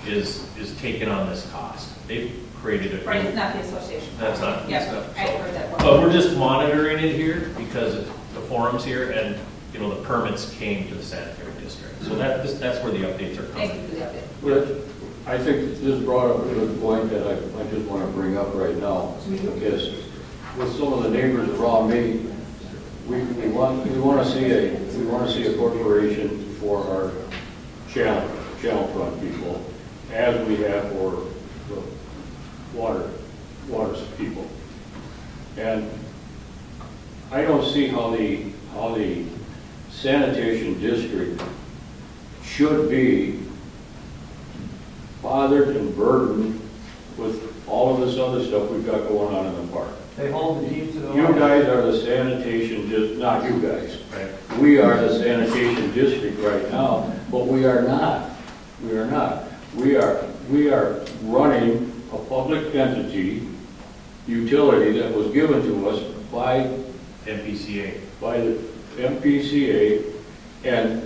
is taking on this cost. They've created a. Right, it's not the association. That's not. Yeah, that's not- I heard that one. But we're just monitoring it here because the forum's here and, you know, the permits came to the sanitary district. So that's where the updates are Thank coming. you for the update. But I think this brought up a good point that I just want to bring up right now. Is with some of the neighbors around me, we want to see a corporation for our channel front people, as we have for the water people. And I don't see how the sanitation district should be bothered and burdened with all of this other stuff we've got going on in the park. They hold the deed to the. You guys are the sanitation, not you guys. Right. We are the sanitation district right now, but we are not. We are not. We are running a public entity, utility that was given to us by MPCA. the MPCA, and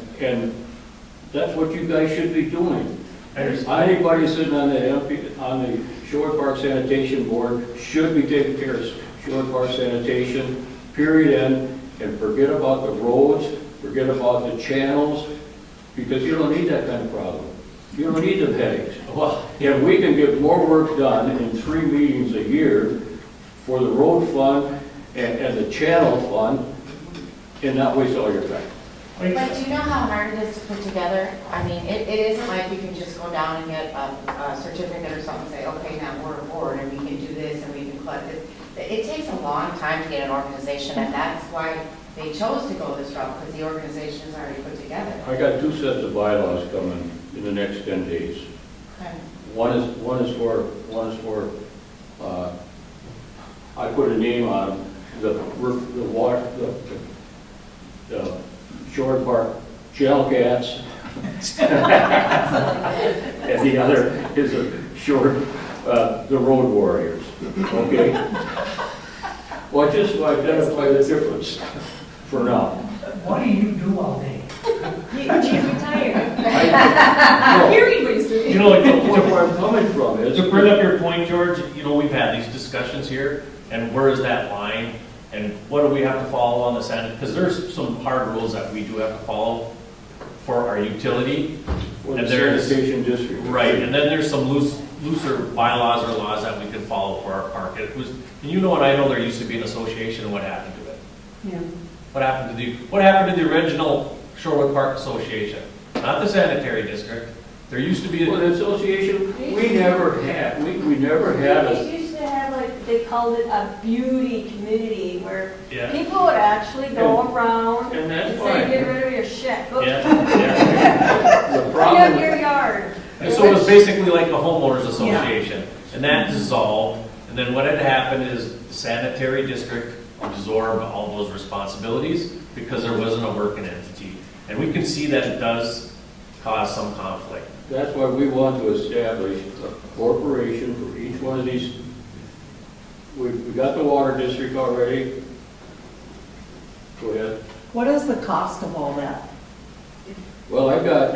that's what you guys should be doing. Anybody sitting on the Shorewood Park Sanitation Board should be taking care of Shorewood Park Sanitation, period, and forget about the roads, forget about the channels, because you don't need that kind of problem. You don't need the headaches. Well, If we can get more work done in 3 meetings a year for the road fund and the channel fund, and not waste all your time. But do you know how hard it is to put together? I mean, it isn't like we can just go down and get a certificate or something and say, okay, now we're a board and we can do this and we can collect this. It takes a long time to get an organization, and that's why they chose to go this route, because the organization is already put together. I got 2 sets of bylaws coming in the next 10 days. Okay. One is for, I put a name on the Shorewood Park Gel Cats. And the other is the Road Warriors, okay? Well, just to identify the difference for now. What do you do all day? He's retired. No, Hearing what he's doing. You know, where I'm coming from is. to bring up your point, George, you know, we've had these discussions here, and where is that line? And what do we have to follow on the sanitary? Because there's some hard rules that we do have to follow for our utility. For the And there's, sanitation district. right, and then there's some looser bylaws or laws that we can follow for our park. It was, and you know what, I know there used to be an association, and what happened to it? Yeah. What happened to the original Shorewood Park Association? Not the sanitary district. There used to be. Well, the association, we never had They a, used to have, like, they called it a beauty committee, where Yeah. people would actually go around and that's and fine. say, get rid of your shit. Go Yeah, yeah. The clean up problem, your yard. And so it was basically like a homeowners association, and that dissolved, and then what had happened is the sanitary district absorbed all those responsibilities because there wasn't a working entity. And we can see that it does cause some conflict. that's why we want to establish a corporation for each one of these. We got the water district already. Go ahead. What is the cost of all that? Well, I've got,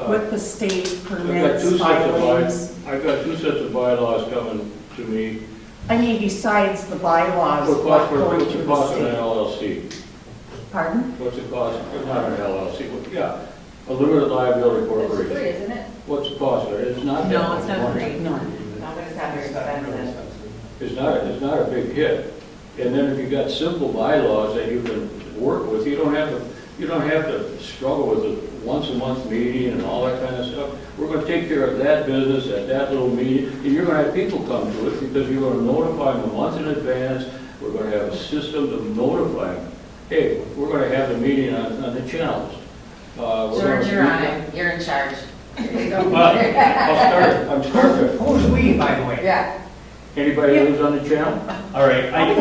With the state I've got permits, 2 sets of filings? I've got 2 sets of bylaws coming to me. I mean, besides the bylaws, what going What's to the the cost of an state? LLC? Pardon? What's the cost, not an LLC, but yeah, a limited liability It's free, corporation. isn't it? What's the cost of it? It's not that No, much it's not money. free. No. No, but it's not very expensive. It's not a big hit. And then if you got simple bylaws that you can work with, you don't have to struggle with once-a-month meeting and all that kind of stuff. We're gonna take care of that business at that little meeting, and you're gonna have people come to it, because you're gonna notify them a month in advance. We're gonna have a system to notify them, hey, we're gonna have the meeting on the channels. George, you're on it, you're in charge. I'm starting. Who's we, by the way? Yeah. Anybody who's on the channel? All right, I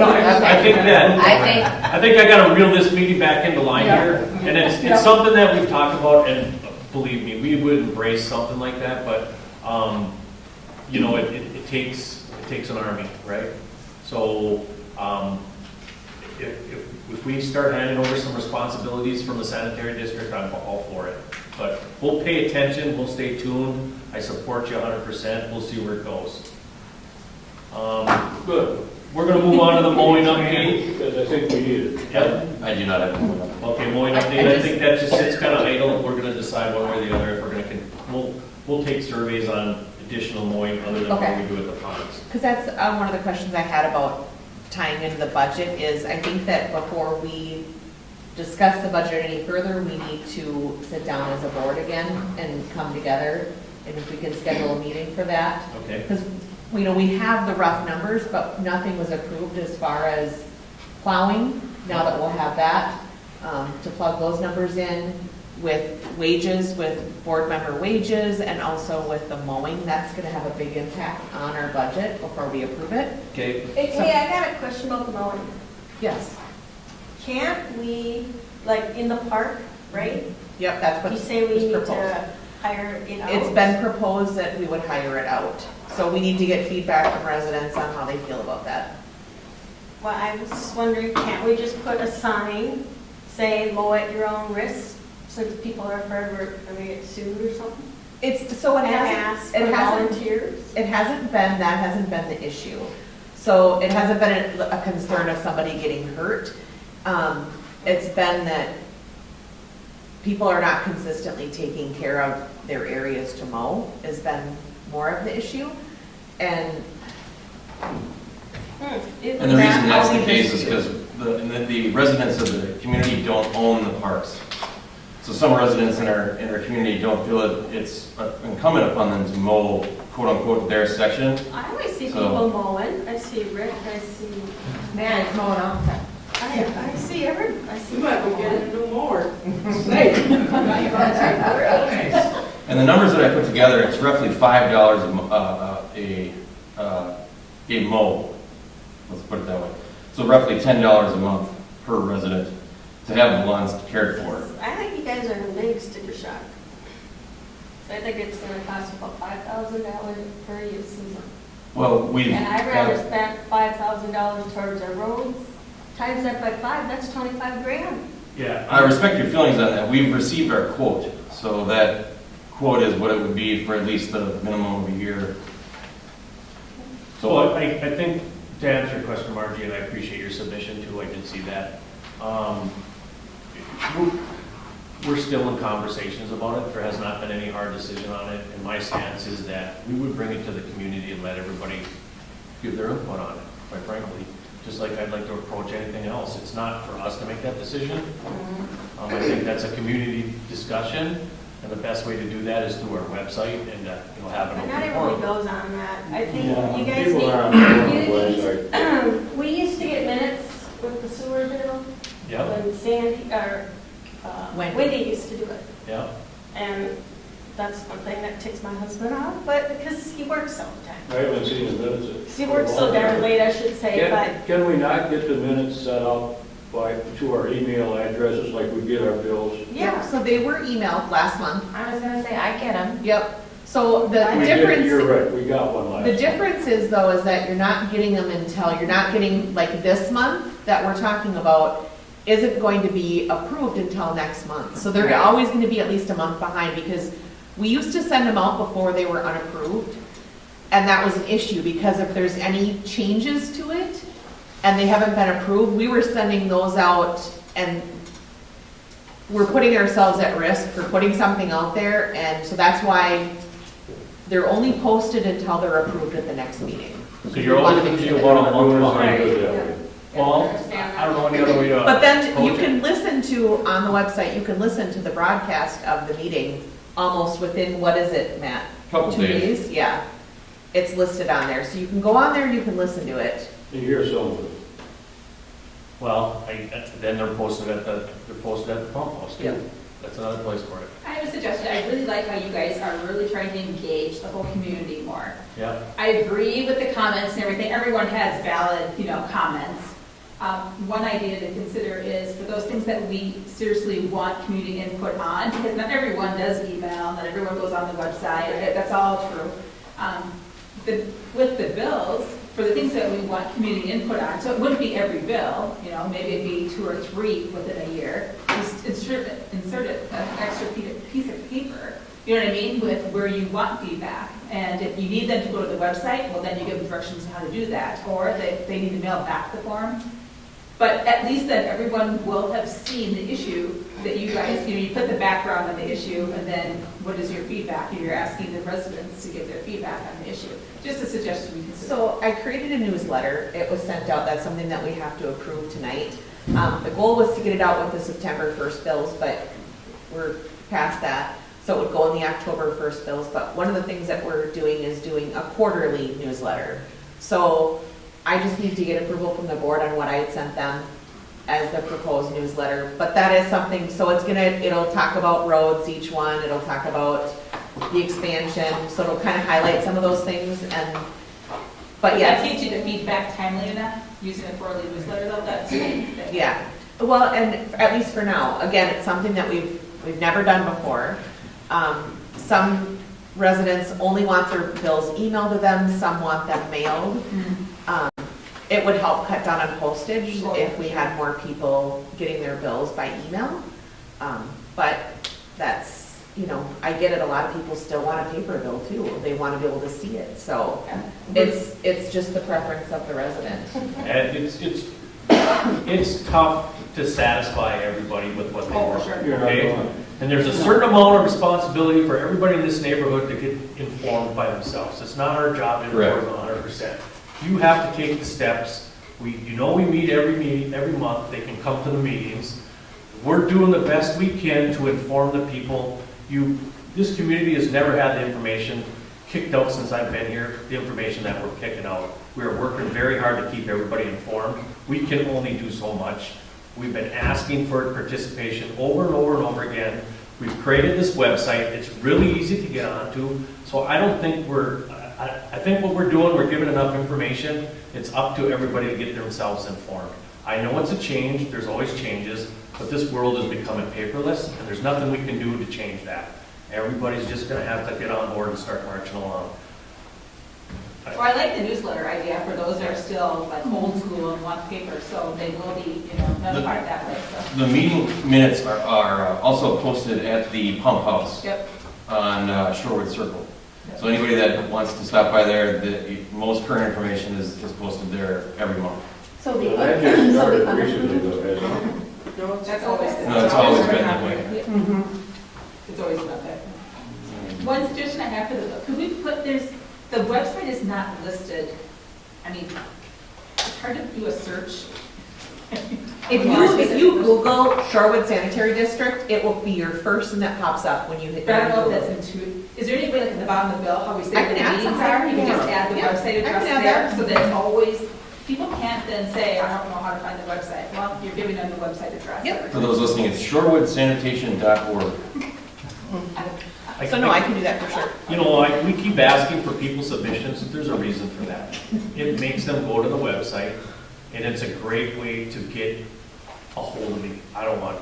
think I gotta reel this meeting back into line here, and it's something that we've talked about, and believe me, we would embrace something like that, but, you know, it takes an army, right? So, if we start handing over some responsibilities from the sanitary district, I'm all for it. But we'll pay attention, we'll stay tuned, I support you 100%, we'll see where it goes. Good. We're gonna move on to the mowing update. Because I think we need it. Yep. I do not have one. Okay, mowing update, I think that just sits kind of idle, we're gonna decide one way or the other if we're gonna, we'll take surveys on additional mowing other than what Okay. we do at the ponds. Because that's one of the questions I had about tying into the budget is I think that before we discuss the budget any further, we need to sit down as a board again and come together, and if we can schedule a meeting for that. Okay. Because, you know, we have the rough numbers, but nothing was approved as far as plowing. Now that we'll have that, to plug those numbers in with wages, with board member wages, and also with the mowing, that's gonna have a big impact on our budget before we approve it. Okay. Hey, I got a question about the mowing. Yes. Can't we, like, in the park, right? Yep, that's what You say we was need proposed. to hire it out? It's been proposed that we would hire it out. So we need to get feedback from residents on how they feel about that. Well, I was just wondering, can't we just put a sign, say mow at your own risk, so that people are afraid we're gonna get sued or something? So it And hasn't, ask it for hasn't, volunteers? that hasn't been the issue. So it hasn't been a concern of somebody getting hurt. It's been that people are not consistently taking care of their areas to mow has been more of the issue. And And the reason that's the case is because the residents of the community don't own the parks. So some residents in our community don't feel it's incumbent upon them to mow, quote unquote, their section. I always see So- people mowing, I see Rick, I see, Man, it's mowing all the time. I see everybody, I see. You might go get a new mower. And the numbers that I put together, it's roughly $5 a mow. Let's put it that way. So roughly $10 a month per resident to have the lawns cared for. I think you guys are in a big sticker shock. So I think it's gonna cost about $5,000 per year season. Well, we've And I'd rather had, spend $5,000 towards our roads, times that by 5, that's 25 grand. Yeah. I respect your feelings on that. We've received our quote. So that quote is what it would be for at least the minimum of a year. So I think, to answer your question, Margie, and I appreciate your submission too, I did see that. We're still in conversations about it. There has not been any hard decision on it. And my stance is that we would bring it to the community and let everybody give their input on it, quite frankly. Just like I'd like to approach anything else. It's not for us to make that decision. I think that's a community discussion. And the best way to do that is through our website and, have an But not open everybody forum. goes on that. I think Yeah, you guys people are on need, the website. we used to get minutes with the sewer bill. Yep, When Sandy, or Wendy used to do it. yep. And that's one thing that ticks my husband off, but because he works all the time. I haven't seen the minutes. He works so darn late, I should say, but Can we not get the minutes set up to our email addresses like we get our bills? yeah. So they were emailed last month. I was gonna say, I get them. Yep. So the We did, difference. you're right, we got one last. The difference is though, is that you're not getting them until, you're not getting, like this month that we're talking about isn't going to be approved until next month. So they're Right. always gonna be at least a month behind because we used to send them out before they were unapproved. And that was an issue because if there's any changes to it and they haven't been approved, we were sending those out and we're putting ourselves at risk for putting something out there. And so that's why they're only posted until they're approved at the next meeting. So you're always going to be about a month behind. Well, understand I don't know any other way to. But then you approach it. can listen to, on the website, you can listen to the broadcast of the meeting almost within, what is it, Matt? Couple 2 days. days? Yeah. It's listed on there, so you can go on there and you can listen to it. You hear some of it. Well, then they're posted at the pump house Yep. too. That's another place for it. I have a suggestion. I really like how you guys are really trying to engage the whole community more. Yeah. I agree with the comments and everything. Everyone has valid, comments. One idea to consider is for those things that we seriously want community input on, because not everyone does email, not everyone goes on the website, that's all true. With the bills, for the things that we want community input on, so it wouldn't be every bill, maybe it'd be 2 or 3 within a year. Just insert an extra piece of paper, you know what I mean, with where you want feedback. And if you need them to go to the website, well, then you give directions on how to do that. Or if they need to mail back the form. But at least then everyone will have seen the issue that you guys, you put the background on the issue, and then what is your feedback? You're asking the residents to give their feedback on the issue. Just a suggestion we consider. So I created a newsletter. It was sent out. That's something that we have to approve tonight. The goal was to get it out with the September 1st bills, but we're past that. So it would go in the October 1st bills. But one of the things that we're doing is doing a quarterly newsletter. So I just need to get approval from the board on what I had sent them as the proposed newsletter. But that is something, so it'll talk about roads, each one. It'll talk about the expansion. So it'll kind of highlight some of those things. But That yes. gives you the feedback timely enough, using a quarterly newsletter though, that's the thing. Yeah, well, and at least for now, again, it's something that we've never done before. Some residents only want their bills emailed to them, some want them mailed. It would help cut down on postage if we had more people getting their bills by email. But that's, I get it, a lot of people still want a paper bill too. They want to be able to see it, so it's just the preference of the resident. And it's tough to satisfy everybody with what they want. Sure. You're not Okay? going. And there's a certain amount of responsibility for everybody in this neighborhood to get informed by themselves. It's not our job to Correct. inform 100%. You have to take the steps. We meet every month. They can come to the meetings. We're doing the best we can to inform the people. This community has never had the information kicked out since I've been here, the information that we're kicking out. We are working very hard to keep everybody informed. We can only do so much. We've been asking for participation over and over and over again. We've created this website. It's really easy to get onto. So I don't think I think what we're doing, we're giving enough information. It's up to everybody to get themselves informed. I know it's a change. There's always changes. But this world is becoming paperless, and there's nothing we can do to change that. Everybody's just going to have to get on board and start marching along. Well, I like the newsletter idea for those that are still like old school and want paper, so they will be, notified that way, so. The meeting minutes are also posted at the pump house Yep. on Shorewood Circle. So anybody that wants to stop by there, the most current information is posted there every month. So the, I just so started the recently though, hasn't it? That's always. No, it's always been that way. It's always about that. One suggestion I have for could we put, the website is not listed. I mean, it's hard to do a search. If you Google Shorewood Sanitary District, it will be your first thing that pops up when you hit. But I don't know if that's intuitive. Is there any way, like at the bottom of the bill, how we say I where can the add meetings something. are? You can just add the Yeah. website I can address add there, that. so that it's always, people can't then say, I don't know how to find the website. Well, you're giving them the website address. Yep. For those listening, it's shorewoodSanitation.org. So no, I can do that for sure. We keep asking for people's submissions. There's a reason for that. It makes them go to the website, and it's a great way to get a hold of me. I don't want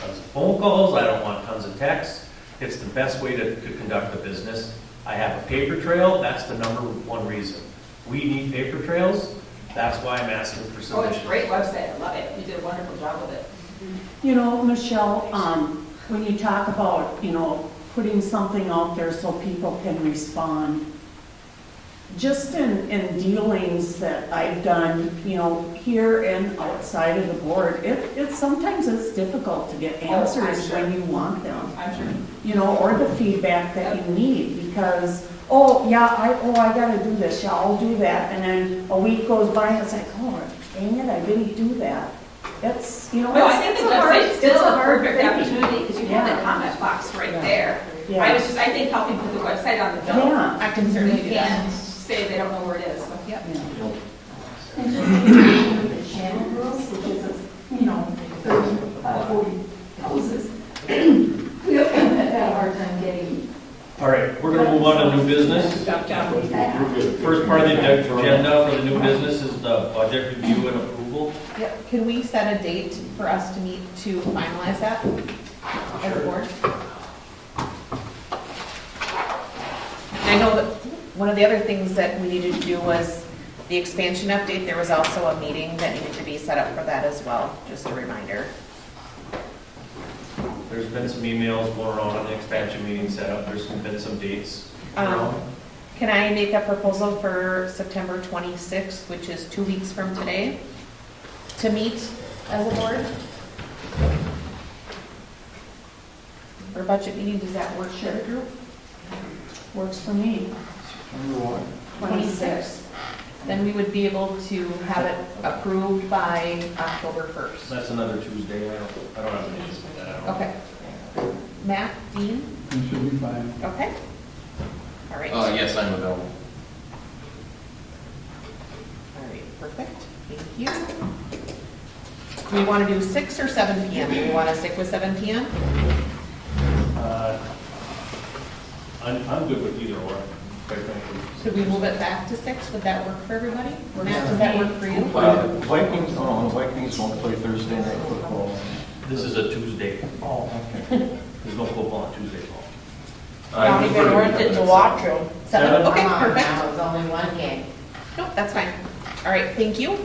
tons of phone calls. I don't want tons of texts. It's the best way to conduct the business. I have a paper trail. That's the number one reason. We need paper trails. That's why I'm asking for Oh, it's submissions. a great website. I love it. You did a wonderful job with it. Michelle, when you talk about, putting something out there so people can respond, just in dealings that I've done, here and outside of the board, sometimes it's difficult to get answers sure. when you want them. I'm sure. Or the feedback that you need, because, I gotta do this, yeah, I'll do that, and then a week goes by, and it's like, dang it, I didn't do that. That's, you know, No, I think the website's still it's a hard perfect thing. opportunity, because you have the Yeah. comment box right Yeah. there. Yeah. I think helping put the website on the bill. Yeah. I can certainly do that. And say they don't know where it is, so. Yep. And just like the channel girls, which is, you know, 40 houses. We have had a hard time getting. All right, we're gonna move on to new business. First part of the agenda for the new business is the budget review and approval. Yep. Can we set a date for us to meet to finalize that as a board? I know that one of the other things that we needed to do was the expansion update. There was also a meeting that needed to be set up for that as well, just a reminder. There's been some emails going around on the expansion meeting setup. There's been some dates around. Can I make a proposal for September 26th, which is 2 weeks from today, to meet as a board? For budget meeting, does that work for the group? Works for me. 26th. Then we would be able to have it approved by October 1st. That's another Tuesday. I don't have an issue with that. I don't- Okay. Matt, Dean? It should be fine. Okay. All right. Yes, I'm available. All right, perfect. Thank you. Do we want to do 6 or 7 PM? Do we want to stick with 7 PM? I'm good with either or, quite frankly. Could we move it back to 6? Would that work for everybody? Matt, does that work for you? Vikings, oh, the Vikings won't play Thursday night football. This is a Tuesday. Oh, okay. There's no football on Tuesday, Paul. Not even worth it to watch them. 7? Okay, Come on, perfect. now, it's only one game. Nope, that's fine. All right, thank you.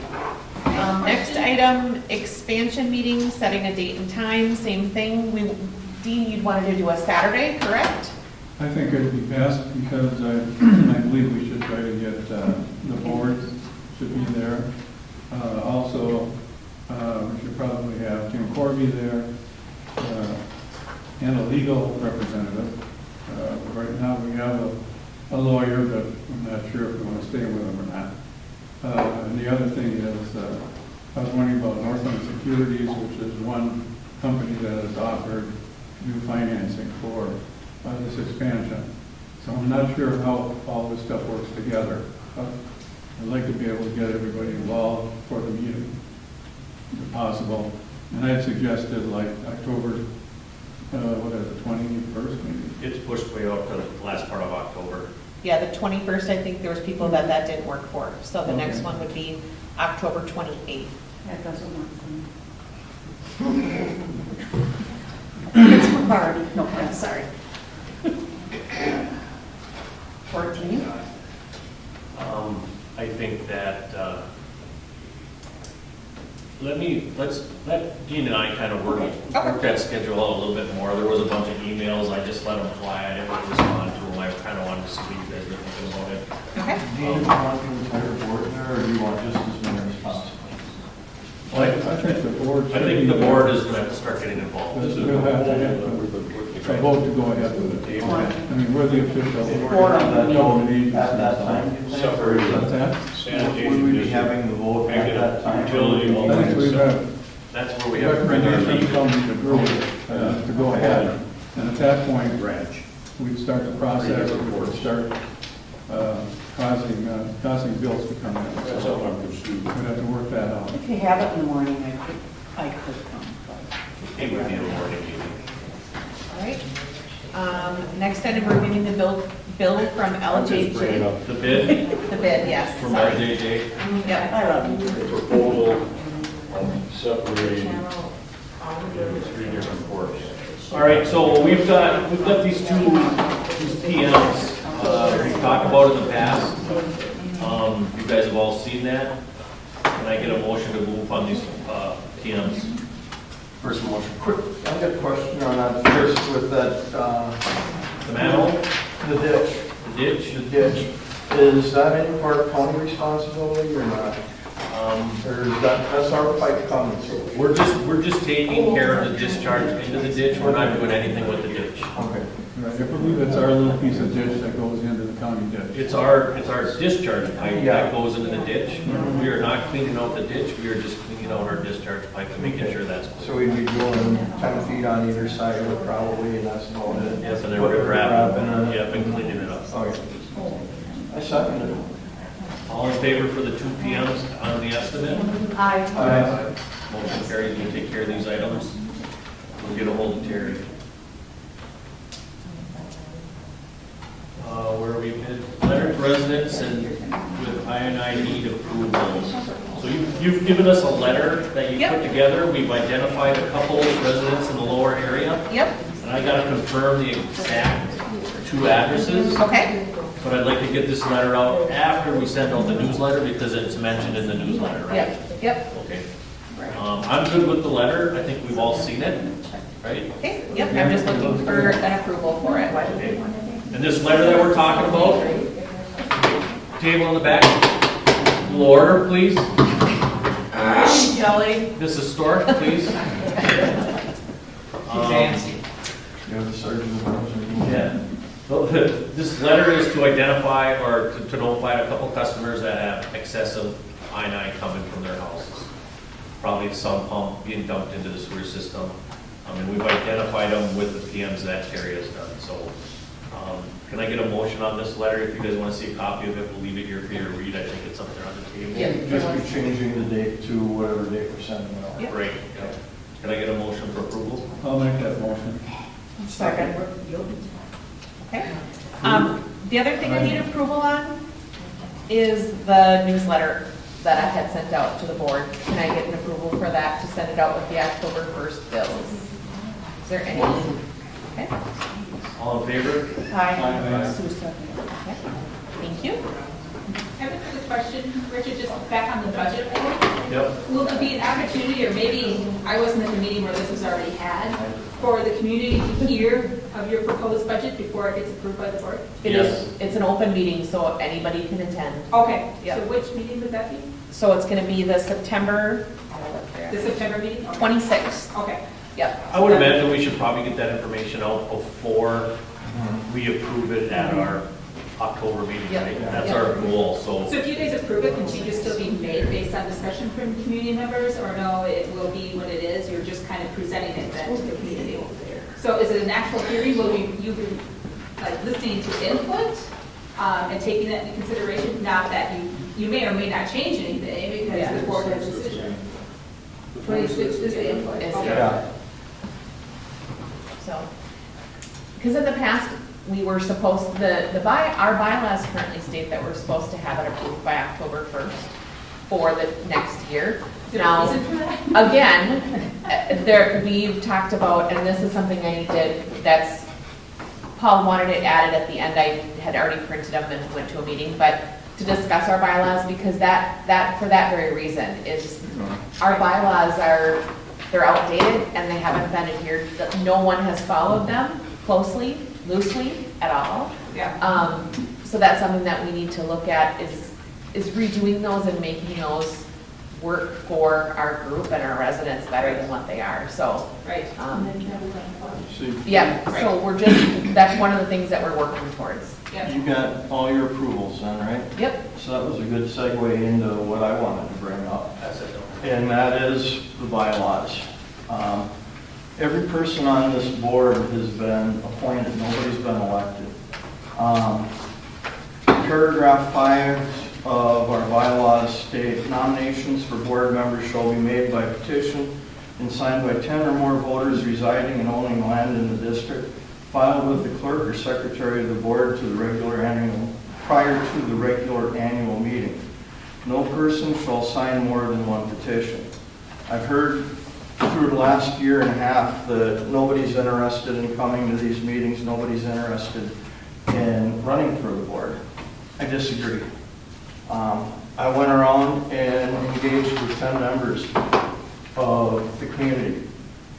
Next item, expansion meeting, setting a date and time, same thing. Dean, you'd wanted to do a Saturday, correct? I think it'd be best because I believe we should try to get, the board should be there. Also, we should probably have Tim Corby there, and a legal representative. Right now, we have a lawyer, but I'm not sure if we want to stay with him or not. And the other thing is, I was wondering about Northland Securities, which is one company that has offered new financing for this expansion. So I'm not sure how all this stuff works together. I'd like to be able to get everybody involved for the meeting, if possible. And I'd suggested like October, what is it, 21st maybe? It's pushed way out to the last part of October. Yeah, the 21st, I think there was people that didn't work for. So the next Okay. one would be October 28th. That doesn't work for me. It's for Barbie. No, I'm sorry. 14? I think that, let Dean and I kind of work that schedule out a little bit more. There was a bunch of emails, I just let them fly, I didn't respond to them, I kind of wanted to see what you guys were thinking about it. Okay. Do you want the entire board there, or do you want just as many as possible? I think the board I should think be the there. board is going to have to start getting involved. We'll have to have a vote to go ahead with it. I mean, we're the official. At that time, you think? What's that? Would we be having the vote at that time? I think we've got That's where we have to bring our recommendation from meeting. the group to go ahead. And at that point, we'd start the process, we would start causing bills to come in. So we'd have to work that out. If you have it in the morning, I could come. It would be a morning meeting. All right. Next item, we're getting the bill from LJJ. The bid The bid, yes. from Sorry. LJJ. Yep. I love you. Proposal of separating three different courts. All right, so we've got these PMs, we've talked about in the past. You guys have all seen that. Can I get a motion to move on these PMs? First motion. Quick, I got a question on that first with that, The manhole, the ditch. the ditch? The ditch. Is that any part of county responsibility or not? Or is that's our pipe coming? So We're just taking care of the discharge into the ditch. We're not doing anything with the ditch. okay. Right, I believe it's our little piece of ditch that goes into the county ditch. It's our discharge pipe Yeah. that goes into the ditch. We are not cleaning out the ditch, we are just cleaning out our discharge pipe and making sure that's So clear. we'd be doing 10 feet on either side of it probably, and that's about it. Yes, and then Put we're the wrapping, wrap in it. yep, and cleaning it up. Okay. I second it. All in favor for the 2 PMs on the estimate? I, Motion carries, we'll take care of these items. We'll get a hold of Terry. Where we bid letter to residents and with I need approval. So you've given us a letter that you put together. We've identified a couple of residents in the lower area. Yep, And I gotta confirm the exact 2 addresses. okay, But I'd like to get this letter out after we send out the newsletter because it's mentioned in the newsletter, right? yep, Okay. I'm good with the letter. I think we've all seen it, right? okay, yep, I'm just looking for an approval for it. Okay. And this letter that we're talking about, table in the back, will order, please. Kelly? Mrs. Stork, please. Fancy. You have the sergeant. Yeah. So this letter is to identify or to notify a couple customers that have excessive I-9 coming from their houses. Probably some pump being dumped into the sewer system. And we've identified them with the PMs that Terry has done. So can I get a motion on this letter? If you guys want to see a copy of it, we'll leave it here for you to read. I think it's up there on the table. Just be changing the date to whatever date we're sending it out. Great. Yeah. Can I get a motion for approval? I'll make that motion. Second. Okay. The other thing I need approval on is the newsletter that I had sent out to the board. Can I get an approval for that to send it out with the October 1st bills? Is there any? Okay. All in favor? Aye. Sue seconded. Okay. Thank you. I have a quick question, Richard, just back on the budget. Yep. Will there be an opportunity, or maybe I wasn't at the meeting where this was already had, for the community to hear of your proposed budget before it gets approved by the board? It's an open meeting, so anybody can attend. Okay, Yep. so which meeting would that be? So it's going to be the September The September meeting? Okay. 26th. Okay. Yep. I would imagine we should probably get that information out before we approve it at our October meeting, Yep. right? That's our goal, so. So if you guys approve it, can changes still be made based on discussion from community members, or no, it will be what it is, you're just kind of presenting it then to the community? So is it an actual hearing, will you be like listening to input and taking that into consideration? Not that you may or may not change anything because the board has a decision. 26 is the input. Okay. Yeah. So, because in the past, we were supposed, our bylaws currently state that we're supposed to have it approved by October 1st for the next year. Is there a Now, reason for that? again, we've talked about, and this is something I did, Paul wanted it added at the end. I had already printed them and went to a meeting, but to discuss our bylaws, because that for that very reason is our bylaws they're outdated and they haven't been adhered, no one has followed them closely, loosely at all. Yeah. So that's something that we need to look at is redoing those and making those work for our group and our residents better than what they are, so. Right. Yeah, so that's one of the things that we're working towards. You got all your approvals then, right? Yep. So that was a good segue into what I wanted to bring up. That's it. And that is the bylaws. Every person on this board has been appointed, nobody's been elected. Paragraph 5 of our bylaws state nominations for board members shall be made by petition and signed by 10 or more voters residing and owning land in the district, filed with the clerk or secretary of the board prior to the regular annual meeting. No person shall sign more than one petition. I've heard through the last year and a half that nobody's interested in coming to these meetings, nobody's interested in running for the board. I disagree. I went around and engaged with 10 members of the community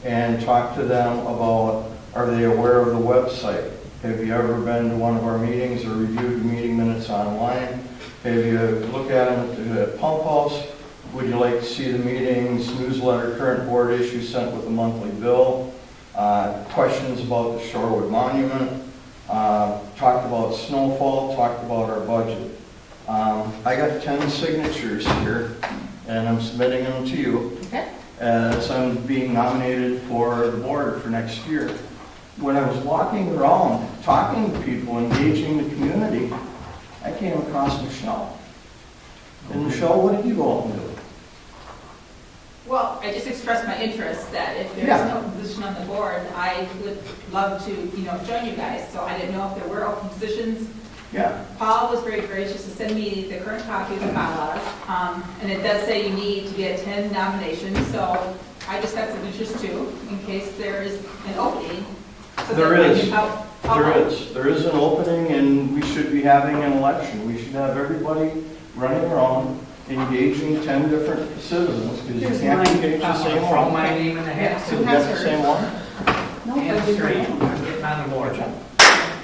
and talked to them about, are they aware of the website? Have you ever been to one of our meetings or reviewed the meeting minutes online? Have you looked at them at the pump house? Would you like to see the meetings, newsletter, current board issue sent with a monthly bill? questions about the Shorewood Monument, talked about snowfall, talked about our budget. I got 10 signatures here, and I'm submitting them to you Okay. as I'm being nominated for the board for next year. When I was walking around, talking to people, engaging the community, I came across Michelle. And Michelle, what did you go out and do? Well, I just expressed my interest that if there's Yeah. no position on the board, I would love to, join you guys. So I didn't know if there were open positions. Yeah, Paul was very gracious to send me the current copy of the bylaws. And it does say you need to get 10 nominations, so I just got some interest too, in case there is an opening. So There that I is. can help out. there is an opening, and we should be having an election. We should have everybody running around, engaging 10 different citizens, because you Here's can't mine. engage the same Throw one. my name in the hat. You got the same one? No, And I didn't. straight, I'm getting on the board.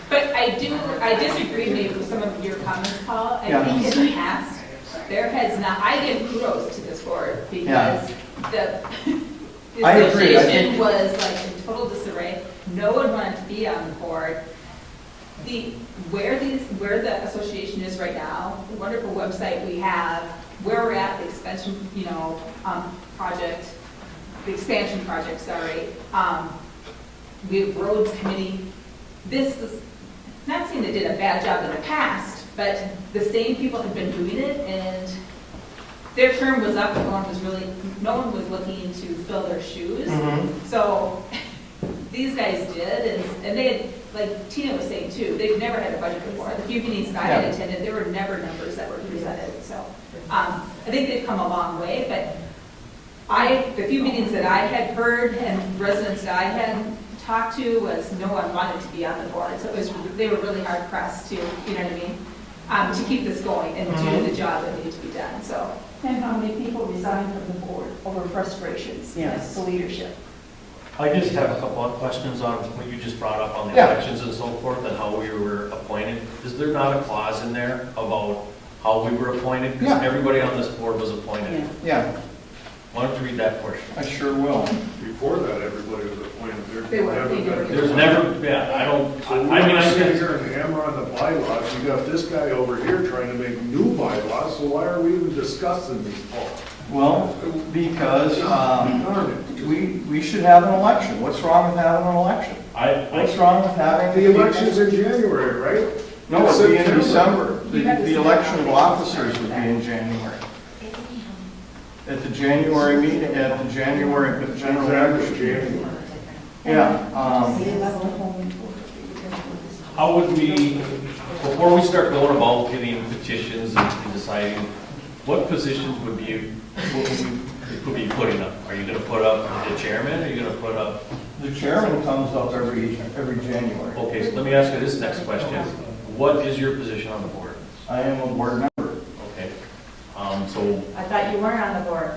But I disagree maybe with some of your comments, Paul. I Yeah. think in the past, there has not, I give kudos to this board because the I agree. I association think- was like in total disarray. No one wanted to be on the board. Where the association is right now, the wonderful website we have, where we're at, the expansion, project, the expansion project, sorry. We have roads committee. This is, not saying they did a bad job in the past, but the same people have been doing it, and their term was up, and no one was looking to fill their shoes. Mhm. So these guys did, and they had, like Tina was saying too, they've never had a budget before. The few meetings that I had Yeah. attended, there were never numbers that were presented, so I think they've come a long way, but the few meetings that I had heard and residents that I had talked to was no one wanted to be on the board, so they were really hard pressed to, you know what I mean, to keep this going and do the job that needed to be done, so. And how many people resigned from the board over frustrations? Yes. The leadership. I just have a couple of questions on what you just brought up on the Yeah. elections and so forth and how we were appointed. Is there not a clause in there about how we were appointed? Because Yeah. everybody on this board was appointed. Yeah, Why don't you read that portion? I sure will. Before that, everybody was appointed. They were. They never did. There's never, I don't, So I we mean, were I sitting guess, here and hammer on the bylaws, you got this guy over here trying to make new bylaws, so why are we even discussing these, Paul? Well, because Darn it. we should have an election. What's wrong with having an election? What's wrong with having? The election's in January, right? No, it'd be in September. December. The election of officers would be in January. At the January meeting, at the January general Exactly, membership. January. Yeah, how would we, before we start going about getting petitions and deciding, what positions what would we be putting up? Are you gonna put up the chairman, or are you gonna put up, the chairman comes up every January. okay, so let me ask you this next question. What is your position on the board? I am a board member. Okay, so, I thought you weren't on the board.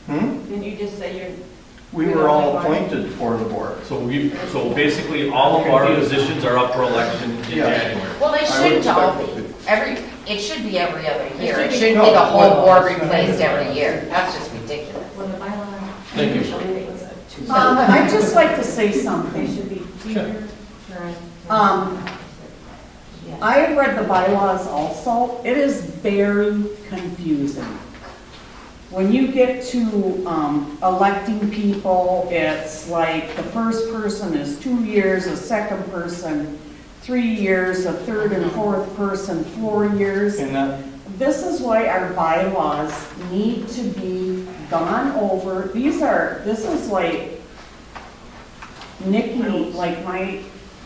Hmm? Didn't you just say you're? We were all appointed for the board. so basically, all of our positions are up for election in Yeah. January. Well, they I would shouldn't all expect be. It should be every other year. It should be- shouldn't No, be the whole well, board it's not- replaced every year. That's just ridiculous. Well, the bylaw. Thank you. Usually it was a 2. I'd just like to say They something. should be. Sure. I have read the bylaws also. It is very confusing. When you get to electing people, it's like the first person is 2 years, a second person 3 years, a third and fourth person 4 years. And that, This is why our bylaws need to be gone over. This is like Nikki, like my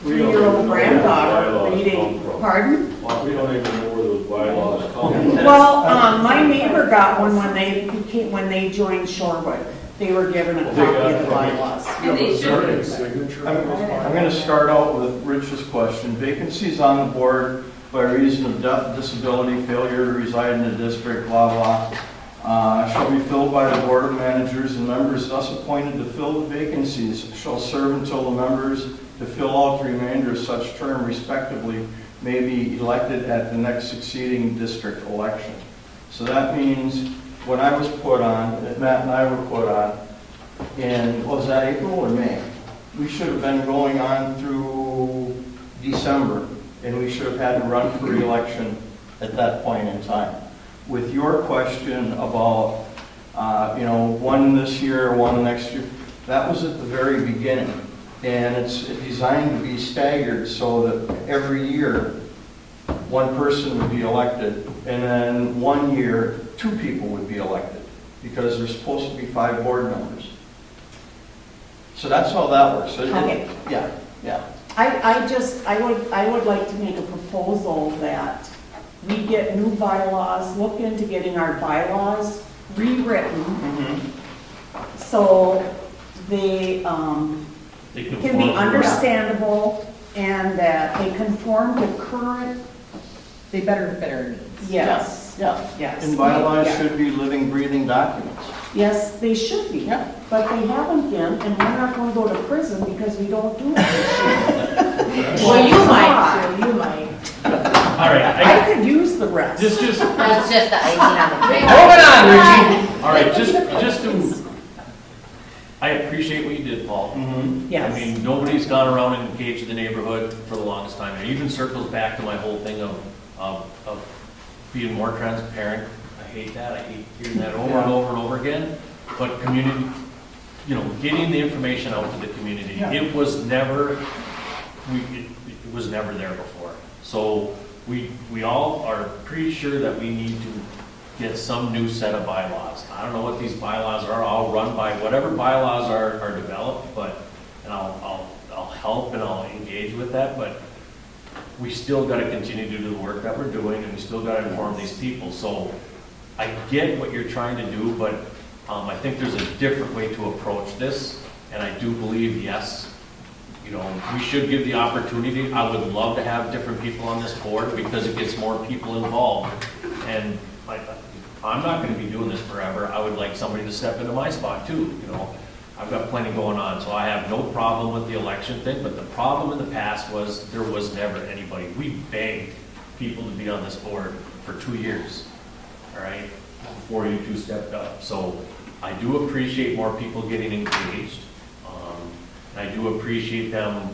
We don't 3-year-old even know where the granddaughter bylaws come reading. from. Pardon? Well, we don't even know where those bylaws come from. Well, my neighbor got one when they joined Shorewood. They were given a Well, copy they got of the it from me. bylaws. And they Is there should. any signature? I'm going to start out with Rich's question. Vacancies on the board by reason of death, disability, failure to reside in the district, blah, blah, shall be filled by the board of managers, and members thus appointed to fill the vacancies shall serve until the members to fill out the remainder of such term respectively may be elected at the next succeeding district election. So that means when I was put on, that Matt and I were put on, in, was that April or May? we should have been going on through December, and we should have had to run for reelection at that point in time. With your question about, one this year, one next year, that was at the very beginning. And it's designed to be staggered so that every year, one person would be elected, and then 1 year, 2 people would be elected, because there's supposed to be 5 board members. So that's how that works. Okay. Yeah. I would like to make a proposal that we get new bylaws, look into getting our bylaws rewritten so they can be understandable and that they conform to current, They better fit our needs. yes, Yeah. And bylaws should be living, breathing documents. Yes, they should be, Yeah. but they haven't been, and we're not going to go to prison because we don't do it. Well, you might, too, you might. All right, I could use the rest. just, That's just the icing on the cake. moving on, Richie. All right, just to, I appreciate what you did, Paul. Yes. I mean, nobody's gone around and engaged the neighborhood for the longest time. It even circles back to my whole thing of being more transparent. I hate that. I hate hearing that over and over and over again. But community, getting the information out to the community, it was never, it was never there before. So we all are pretty sure that we need to get some new set of bylaws. I don't know what these bylaws are. I'll run by whatever bylaws are developed, and I'll help and I'll engage with that, but we still got to continue to do the work that we're doing, and we still got to inform these people. So I get what you're trying to do, but I think there's a different way to approach this, and I do believe, yes, we should give the opportunity. I would love to have different people on this board because it gets more people involved, and I'm not going to be doing this forever. I would like somebody to step into my spot too. I've got plenty going on, so I have no problem with the election thing, but the problem in the past was there was never anybody. We begged people to be on this board for 2 years, all right, before you two stepped up. So I do appreciate more people getting engaged. And I do appreciate them,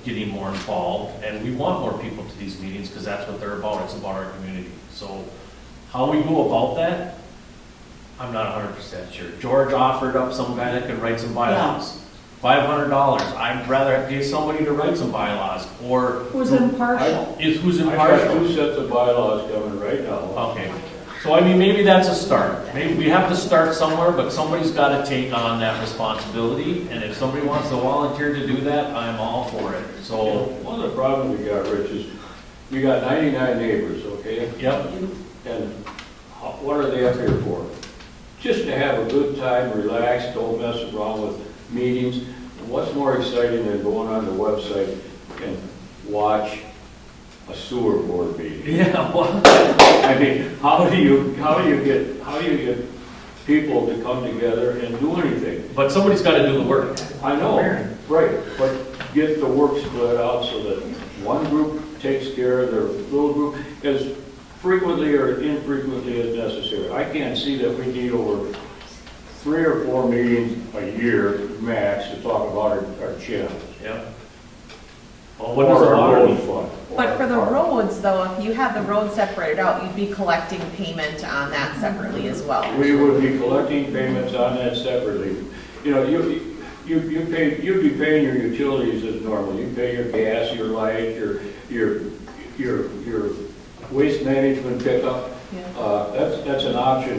getting more involved. And we want more people to these meetings because that's what they're about. It's about our community. So how we go about that, I'm not 100% sure. George offered up some guy that could write some bylaws. $500. I'd rather pay somebody to write some bylaws, or Who's impartial? who's I've impartial. got 2 sets of bylaws coming right now. Okay. So I mean, maybe that's a start. Maybe we have to start somewhere, but somebody's got to take on that responsibility. And if somebody wants to volunteer to do that, I'm all for it. So One of the problems we got, Rich, is we got 99 neighbors, okay? yep. And what are they up here for? Just to have a good time, relax, don't mess around with meetings. What's more exciting than going on the website and watch a sewer board meeting? Yeah. Well, I mean, how do you get people to come together and do anything? but somebody's got to do the work. I know, right, but get the work split out so that one group takes care of their little group as frequently or infrequently as necessary. I can't see that we need over 3 or 4 meetings a year max to talk about our channels. Yeah. Well, what does Or the our water road mean? fund. But for the roads, though, if you had the road separated out, you'd be collecting payment on that separately as well. We would be collecting payments on that separately. You'd be paying your utilities as normal. You pay your gas, your light, your waste management pickup. Yeah. That's an option.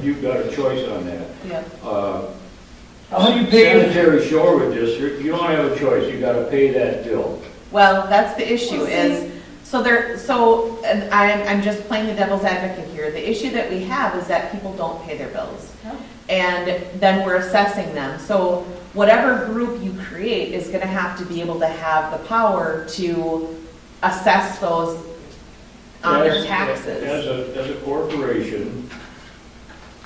You've got a choice on that. Yeah. How do you pay sanitary Shorewood district? You don't have a choice. You got to pay that bill. Well, that's the issue is, and I'm just playing the devil's advocate here. The issue that we have is that people don't pay their bills. And then we're assessing them. So whatever group you create is gonna have to be able to have the power to assess those on their taxes. As a corporation,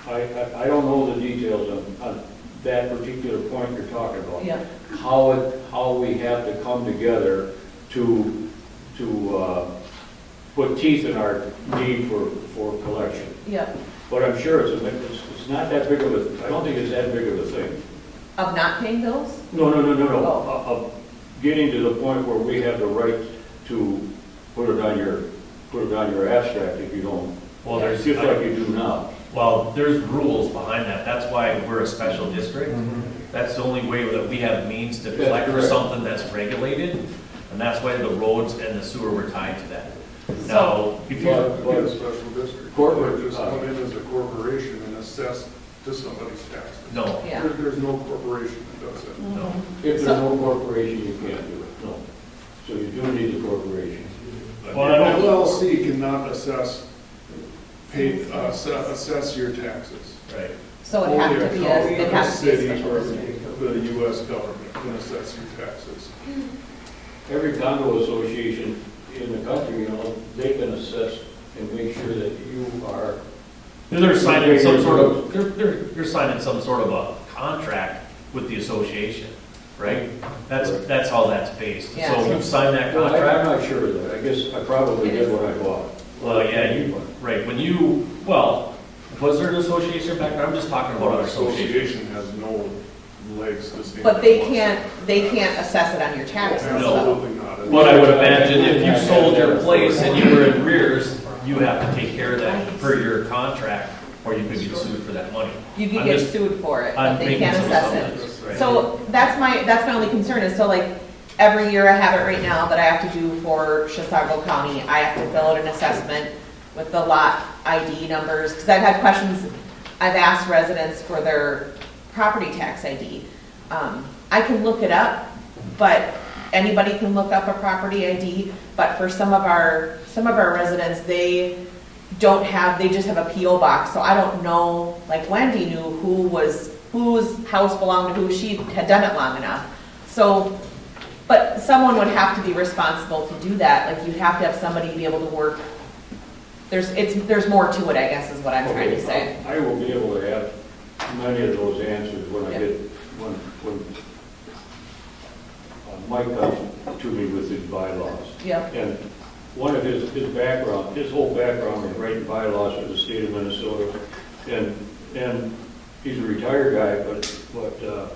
I don't know the details on that particular point you're talking about. Yeah. How we have to come together to put teeth in our need for collection. Yeah. But I'm sure it's not that big of I don't think it's that big of a thing. Of not paying bills? No, Oh. of getting to the point where we have the right to put it on your abstract if you don't, Well, there's, just like you do now. well, there's rules behind that. That's why we're a special district. That's the only way that we have means to That's collect for correct. something that's regulated. And that's why the roads and the sewer were tied to that. Now, if you, It'd be a special district. Corporate, Or just come in as a corporation and assess to somebody's taxes. no, Yeah. There's no corporation that does it. no. If there's no corporation, you can't do it, no. So you do need the corporation. Well, I An don't- LLC cannot assess your taxes. Right. So it has Only to be county, it has to be a city, special or district. the US government can assess your taxes. Every condo association in the country, they can assess and make sure that you are. They're signing some sort of, they're signing some sort of a contract with the association, right? That's how that's based. Yeah. So you sign that Well, I'm contract. not sure of that. I guess I probably did what I bought. Well, yeah, right, was there an association back then? I'm just talking about Our our association. association has no legs to stand. But they can't assess it on your taxes. though. Absolutely not. But I would imagine if you sold your place and you were in arrears, you have to take care of that per your contract, or you could get sued for that money. You could I'm get just- sued for it, I'm but they making can't some assess assumptions, it. right? So that's my only concern is, so like, every year I have it right now that I have to do for Chisago County, I have to fill out an assessment with the lot ID numbers, because I've had questions, I've asked residents for their property tax ID. I can look it up, but anybody can look up a property ID, but for some of our residents, they just have a PO box, so I don't know, like Wendy knew whose house belonged to who, she had done it long enough. So, but someone would have to be responsible to do that, like you'd have to have somebody be able to work. There's more to it, I guess, is what I'm trying to say. I will be able to have many of those answers when I Yep. get, when Mike comes to me with his bylaws. Yeah, And one of his background, his whole background is writing bylaws for the state of Minnesota. And he's a retired guy, but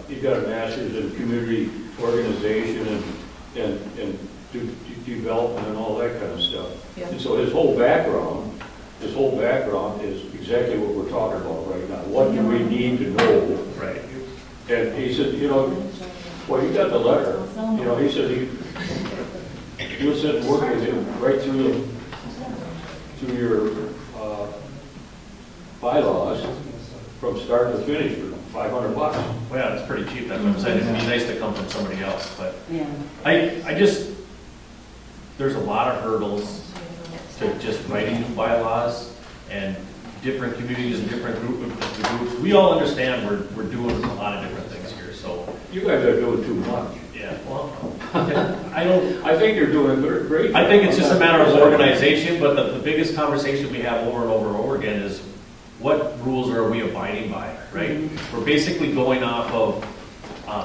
he's got a master's in community organization and development and all that kind of stuff. Yeah. And so his whole background is exactly what we're talking about right now. What do we need to know? Right. And he said, well, you got the letter. He said you'll sit and work with him right through your bylaws from start to finish for $500. Well, yeah, it's pretty cheap. That's what I'm saying. It'd be nice to come from somebody else, but Yeah. there's a lot of hurdles to just writing new bylaws, and different communities and different groups. We all understand we're doing a lot of different things here, so, You guys are doing too much. yeah, well, I think you're doing a great job. I think it's just a matter of organization, but the biggest conversation we have over and over and over again is, what rules are we abiding by, right? We're basically going off of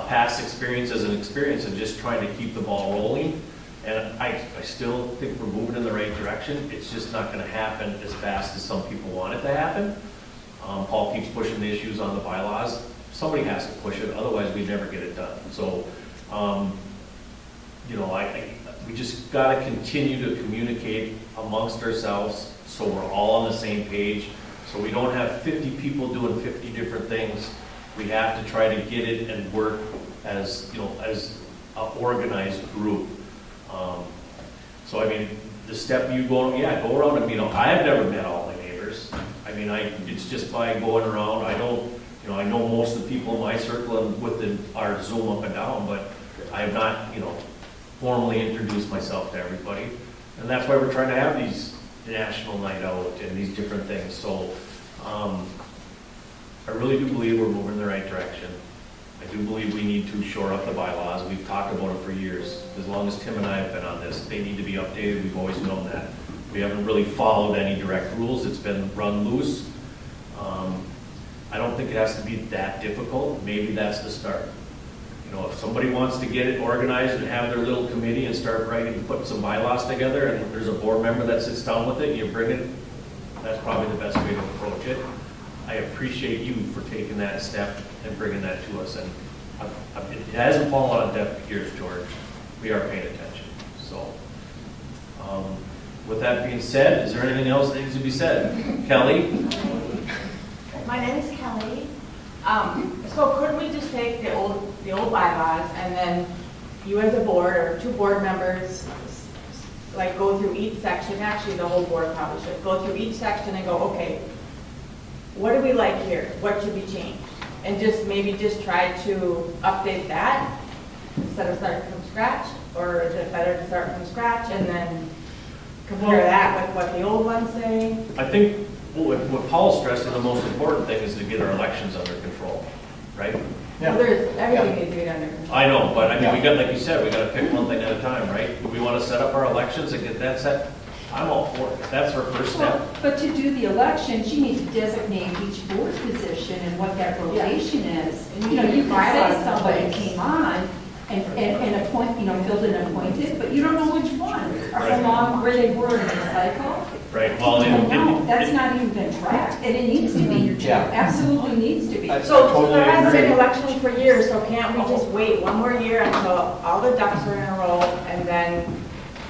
past experiences and just trying to keep the ball rolling. And I still think we're moving in the right direction. It's just not gonna happen as fast as some people want it to happen. Paul keeps pushing the issues on the bylaws. Somebody has to push it, otherwise we never get it done. So, we just gotta continue to communicate amongst ourselves so we're all on the same page. So we don't have 50 people doing 50 different things. We have to try to get it and work as an organized group. So I mean, the step you go around and, I have never met all my neighbors. I mean, it's just by going around, I know most of the people in my circle and within our Zoom up and down, but I have not, formally introduced myself to everybody. And that's why we're trying to have these national night out and these different things. So, I really do believe we're moving in the right direction. I do believe we need to shore up the bylaws. We've talked about it for years. As long as Tim and I have been on this, they need to be updated. We've always known that. We haven't really followed any direct rules. It's been run loose. I don't think it has to be that difficult. Maybe that's the start. If somebody wants to get it organized and have their little committee and start writing, putting some bylaws together, and there's a board member that sits down with it, and you bring it, that's probably the best way to approach it. I appreciate you for taking that step and bringing that to us, and It hasn't fallen on deaf ears, George. We are paying attention, so. With that being said, is there anything else that needs to be said? Kelly? My name is Kelly. So could we just take the old bylaws and then you as a board or 2 board members, like go through each section, actually the whole board probably should, go through each section and go, okay, what do we like here? What should be changed? And maybe try to update that instead of starting from scratch? Or is it better to start from scratch and then compare that with what the old ones say? I think what Paul's stressing, the most important thing is to get our elections under control, right? Well, everything needs to be under control. I know, but I mean, we got, like you said, we gotta pick one thing at a time, right? Do we wanna set up our elections and get that set? I'm all for it. That's our first step. Well, but to do the elections, you need to designate each board position and what that rotation is. And, you can say somebody came on and appoint, filled and appointed, but you don't know which one, or how long, where they were in the cycle. Right, well, No, that's not even been tracked, and it needs to be, Yeah. absolutely needs to be. So there hasn't been elections for years, so can't we just wait one more year until all the ducks are in a row and then,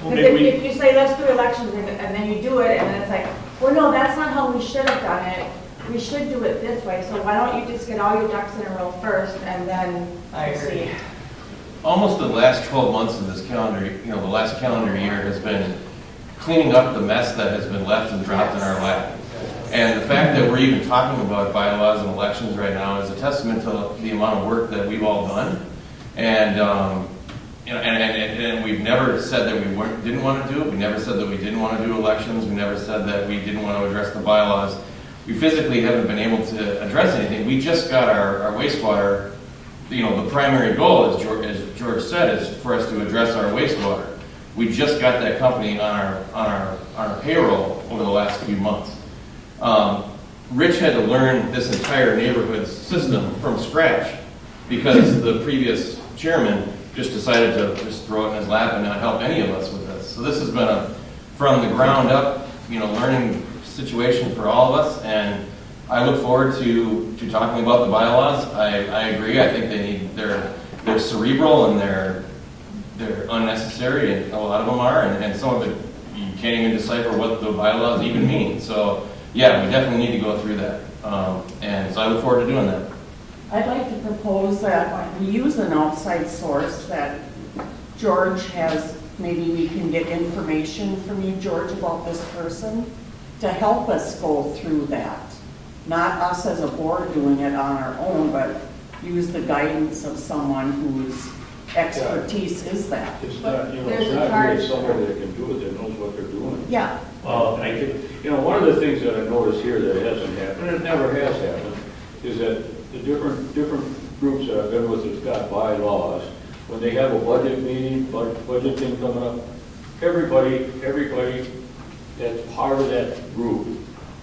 well, because maybe if you say let's do elections and then you do it and then it's like, well, no, that's not how we should have done it. We should do it this way, so why don't you just get all your ducks in a row first and then see. Almost the last 12 months of this calendar, the last calendar year has been cleaning up the mess that has been left and dropped in our lap. And the fact that we're even talking about bylaws and elections right now is a testament to the amount of work that we've all done. And and we've never said that we didn't want to do it. We never said that we didn't want to do elections. We never said that we didn't want to address the bylaws. We physically haven't been able to address anything. We just got our wastewater. The primary goal, as George said, is for us to address our wastewater. We just got that company on our payroll over the last few months. Rich had to learn this entire neighborhood system from scratch because the previous chairman just decided to just throw it in his lap and not help any of us with this. So this has been a from the ground up, learning situation for all of us, and I look forward to talking about the bylaws. I agree. I think they're cerebral and they're unnecessary, and a lot of them are, and some of it you can't even decipher what the bylaws even mean. So yeah, we definitely need to go through that, and so I look forward to doing that. I'd like to propose that we use an outside source that George has, maybe we can get information from you, George, about this person to help us go through that. Not us as a board doing it on our own, but use the guidance of someone whose expertise is that. It's not, it's not really somebody that can do it, that knows what they're doing. Yeah. Well, I think, one of the things that I noticed here that hasn't happened, and it never has happened, is that the different groups that I've been with that's got bylaws, when they have a budget meeting, budget thing coming up, everybody that's part of that group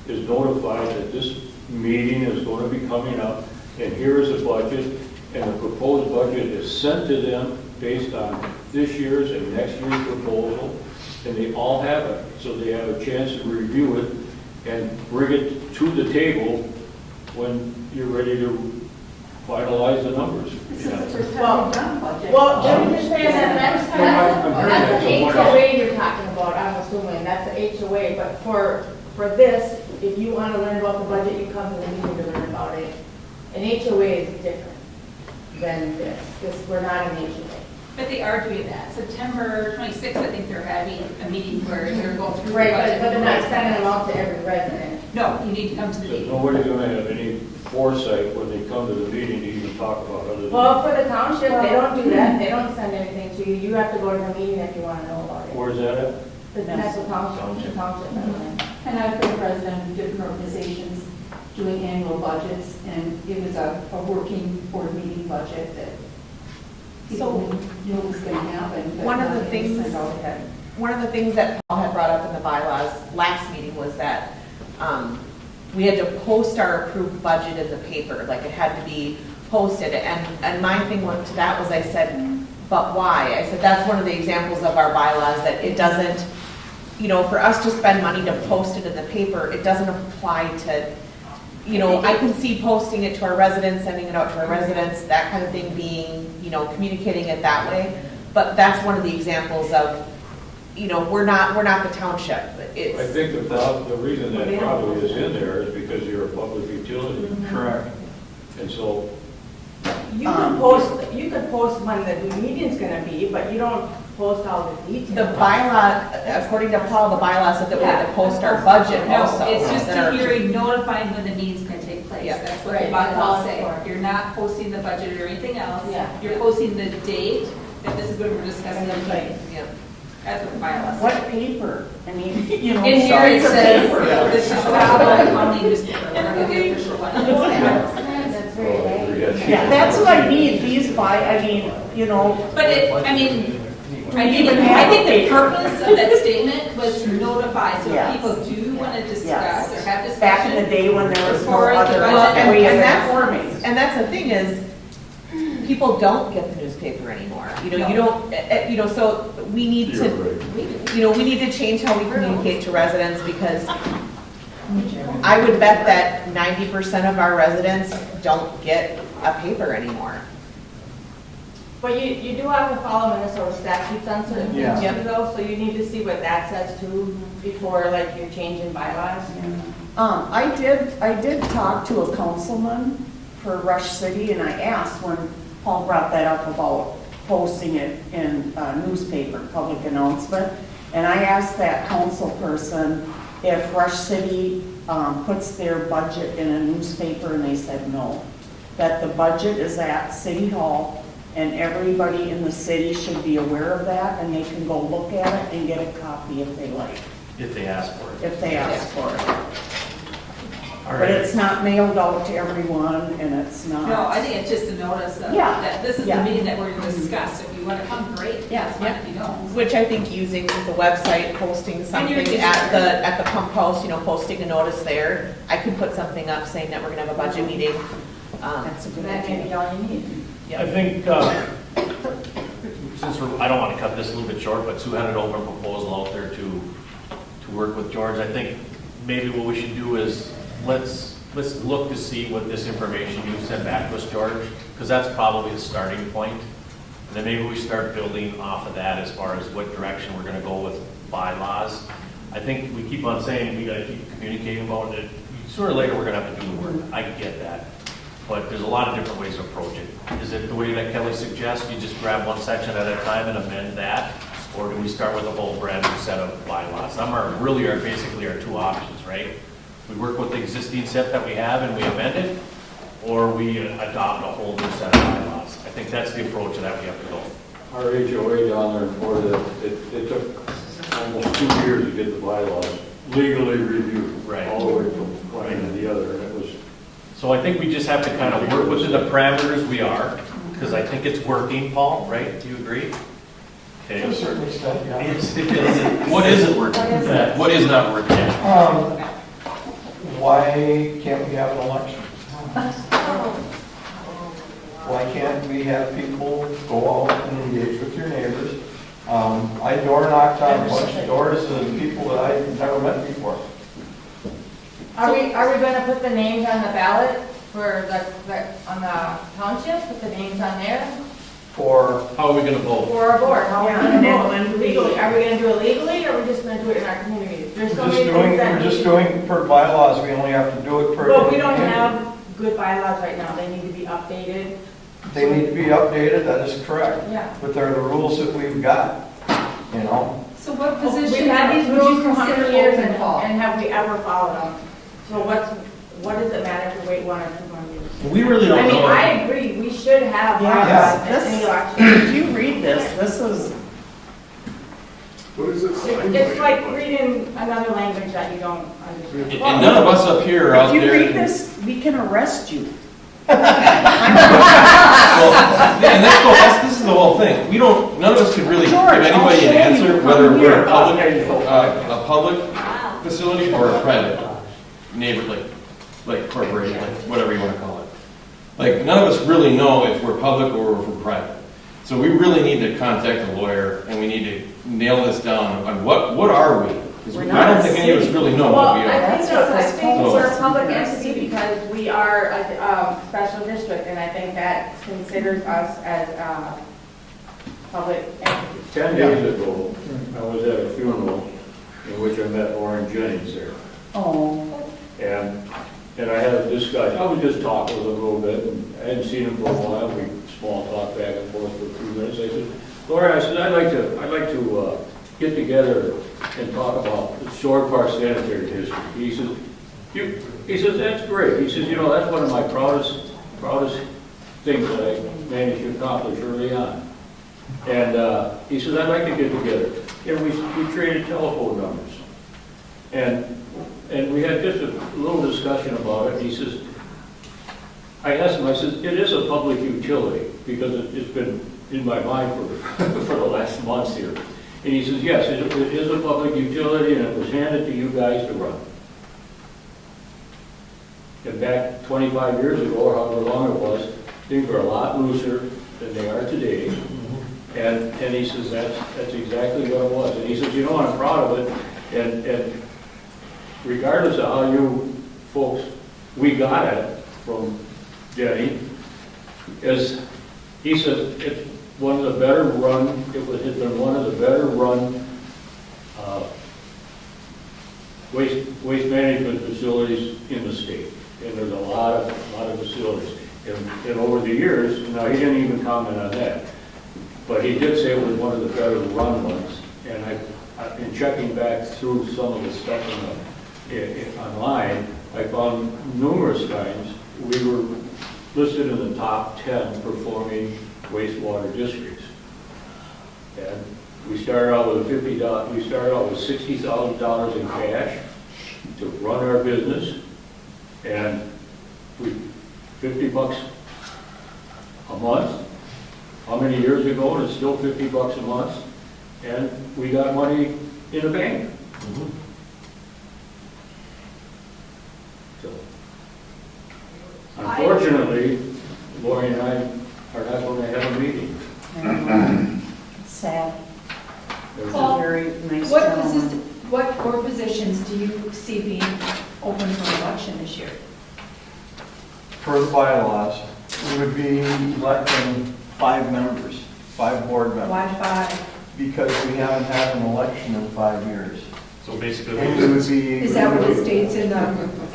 is notified that this meeting is going to be coming up, and here is the budget, and the proposed budget is sent to them based on this year's and next year's proposal, and they all have it, so they have a chance to review it and bring it to the table when you're ready to finalize the numbers. This is the first time we've done budget. Well, let me just say that next time, That's the HOA you're talking about, I'm assuming, that's the HOA, but for this, if you want to learn about the budget, you come to the meeting to learn about it. An HOA is different than this, we're not an HOA. But they are doing that. September 26th, I think they're having a meeting where they're going through. Right, the budget. but they're not sending them out to every resident. No, you need to come to the meeting. Nobody's going to have any foresight when they come to the meeting to even talk about other than. Well, for the township, they don't do that, they don't send anything to you, you have to go to the meeting if you want to know about it. Where's that at? The National Township, And I've been president of different organizations doing annual budgets, and it was a working board meeting budget that people knew was going to happen. but One of the nothing was things- sent out ahead. One of the things that Paul had brought up in the bylaws last meeting was that we had to post our approved budget in the paper, like it had to be posted. And my thing to that was I said, but why? I said, that's one of the examples of our bylaws that it doesn't, for us to spend money to post it in the paper, it doesn't apply to, you know, I can see posting it to our residents, sending it out to our residents, that kind of thing being, you know, communicating it that way. But that's one of the examples of, you know, we're not the township. It's, I think the reason that probably is in there is because you're a public utility. Correct. And so, You could post when the meeting's gonna be, but you don't post all the details. the bylaw, according to Paul, the bylaw said that we had to post our budget also. No, it's just That our- a hearing notifying when the meeting's gonna take place. Yeah. That's what the Right, bylaws that's say. all it's for. You're not posting the budget or anything else. Yeah. You're posting the date that this is what we're discussing in the meeting. Yeah. That's what the bylaws say. What paper? I mean, you know. In here it it's a says, paper. this is the county newspaper, we're gonna be official one. That's very vague. Yeah, that's what I mean, I mean, you know, But it, I mean, even have I think the a paper. purpose of that statement was to notify, so if Yes. people do want to discuss Yes. or have discussion. back in the day when there was no Before the other budget. way of And that's- informing. And that's the thing is, people don't get the newspaper anymore. You know, you don't, you know, so we need you're to, right. you know, we need to change how we communicate to residents because I would bet that 90% of our residents don't get a paper anymore. But you do have to follow Minnesota statutes on certain Yeah. things too, though, so you need to see what that says too, before like you're changing bylaws. I did talk to a councilman for Rush City, and I asked when Paul brought that up about posting it in a newspaper, public announcement, and I asked that council person if Rush City puts their budget in a newspaper, and they said no. That the budget is at City Hall, and everybody in the city should be aware of that, and they can go look at it and get a copy if they like, If they ask for it. if they ask for it. All But right. it's not mailed out to everyone, and it's not. No, I think it's just a notice of, Yeah. that this is the Yeah. meeting that we're going to discuss. If you want to come, great. Yeah. It's fine if you don't. Which I think using the website, posting something you're just- at the pump house, you know, posting a notice there. I could put something up saying that we're gonna have a budget meeting. That's a good That may be idea. all you need. Yeah. I think, since I don't want to cut this a little bit short, but Sue had an open proposal out there to work with George. I think maybe what we should do is, let's look to see what this information you sent back to us, George, because that's probably the starting point. And then maybe we start building off of that as far as what direction we're gonna go with bylaws. I think we keep on saying we gotta keep communicating about it. Sooner or later, we're gonna have to do the work. I get that. But there's a lot of different ways to approach it. Is it the way that Kelly suggests, you just grab one section at a time and amend that? Or do we start with a whole brand new set of bylaws? Them are really basically our two options, right? We work with the existing set that we have and we amend it, or we adopt a whole new set of bylaws. I think that's the approach that we have to go. Our HOA down there in Florida, it took almost 2 years to get the bylaws legally reviewed. Right. All the way from one end to the other, and it was, So I think we just have to kind of work within the parameters we are, because I think it's working, Paul, right? Do you agree? Okay. To a certain extent, yeah. What isn't working? What is not working? Why can't we have an election? Why can't we have people go out and engage with your neighbors? I door knocked on a bunch of doors of people that I've never met before. Are we gonna put the names on the ballot for on the township, put the names on there For, How are we gonna vote? for our board? How are we Yeah, gonna and then vote? when Legally, are we gonna do it legally, or are we just gonna do it in our community? There's so many things that. we're just doing per bylaws, we only have to do it per. But we don't have good bylaws right now, they need to be updated. They need to be updated, that is correct. Yeah. But they're the rules that we've got, you know? So what position We've had these would rules you for how consider many years, open, and Paul? have we ever followed them? So what does it matter if we wait 1 or 2 more years? We really don't I mean, know. I agree, we should have Yeah, bylaws this- at any election. If you read this is, What is it? It's like reading another language that you don't understand. And none of us up here are out if there. you read this, we can arrest you. Well, and this is the whole thing. None of us could really George, give anybody an I'll show you. answer whether Come we're here. a public facility or a private neighborly, like corporation, like whatever you want to call it. Like, none of us really know if we're public or if we're private. So we really need to contact a lawyer and we need to nail this down on what are we? I don't think any of us really know what we Well, I are. think So- we're a public entity because we are a special district, and I think that considers us as a public entity. 10 days ago, I was at a funeral in which I met Lauren Jennings there. Oh, And I had a discussion, I was just talking with him a little bit, and I hadn't seen him for a while, we small talk back and forth for a few minutes. I said, Lauren, I said, I'd like to get together and talk about the Shore Park sanitary district. He says, that's great. He says, that's one of my proudest things that I managed to accomplish early on. And he says, I'd like to get together. And we traded telephone numbers. And we had just a little discussion about it. He says, I asked him, I said, it is a public utility, because it's been in my mind for the last months here. And he says, yes, it is a public utility, and it was handed to you guys to run. And back 25 years ago, or however long it was, things were a lot looser than they are today. And he says, that's exactly what it was. And he says, I'm proud of it. And regardless of how you folks, we got it from Jenny, as he says, it's one of the better run, it's been one of the better run waste management facilities in the state. And there's a lot of facilities. And over the years, now he didn't even comment on that, but he did say it was one of the better run ones. And I've been checking back through some of the stuff online. I found numerous times we were listed in the top 10 performing wastewater districts. And we started out with $60,000 in cash to run our business, and $50 a month. How many years ago? And it's still $50 a month, and we got money in the bank. So, unfortunately, Lori and I are not going to have a meeting. sad. There's Well, Very nice What gentleman. what board positions do you see being open for election this year? Per the bylaws, we would be electing 5 members, 5 board members, Why 5? because we haven't had an election in 5 years. So basically, And we would be. Is that what it states in the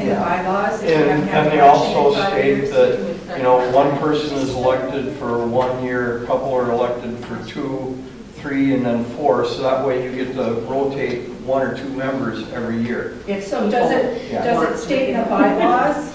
Yeah. bylaws? If you haven't And had they an election also in 5 state years? that, one person is elected for 1 year, a couple are elected for 2, 3, and then 4, so that way you get to rotate 1 or 2 members every year. If So does Yeah. it state in the bylaws,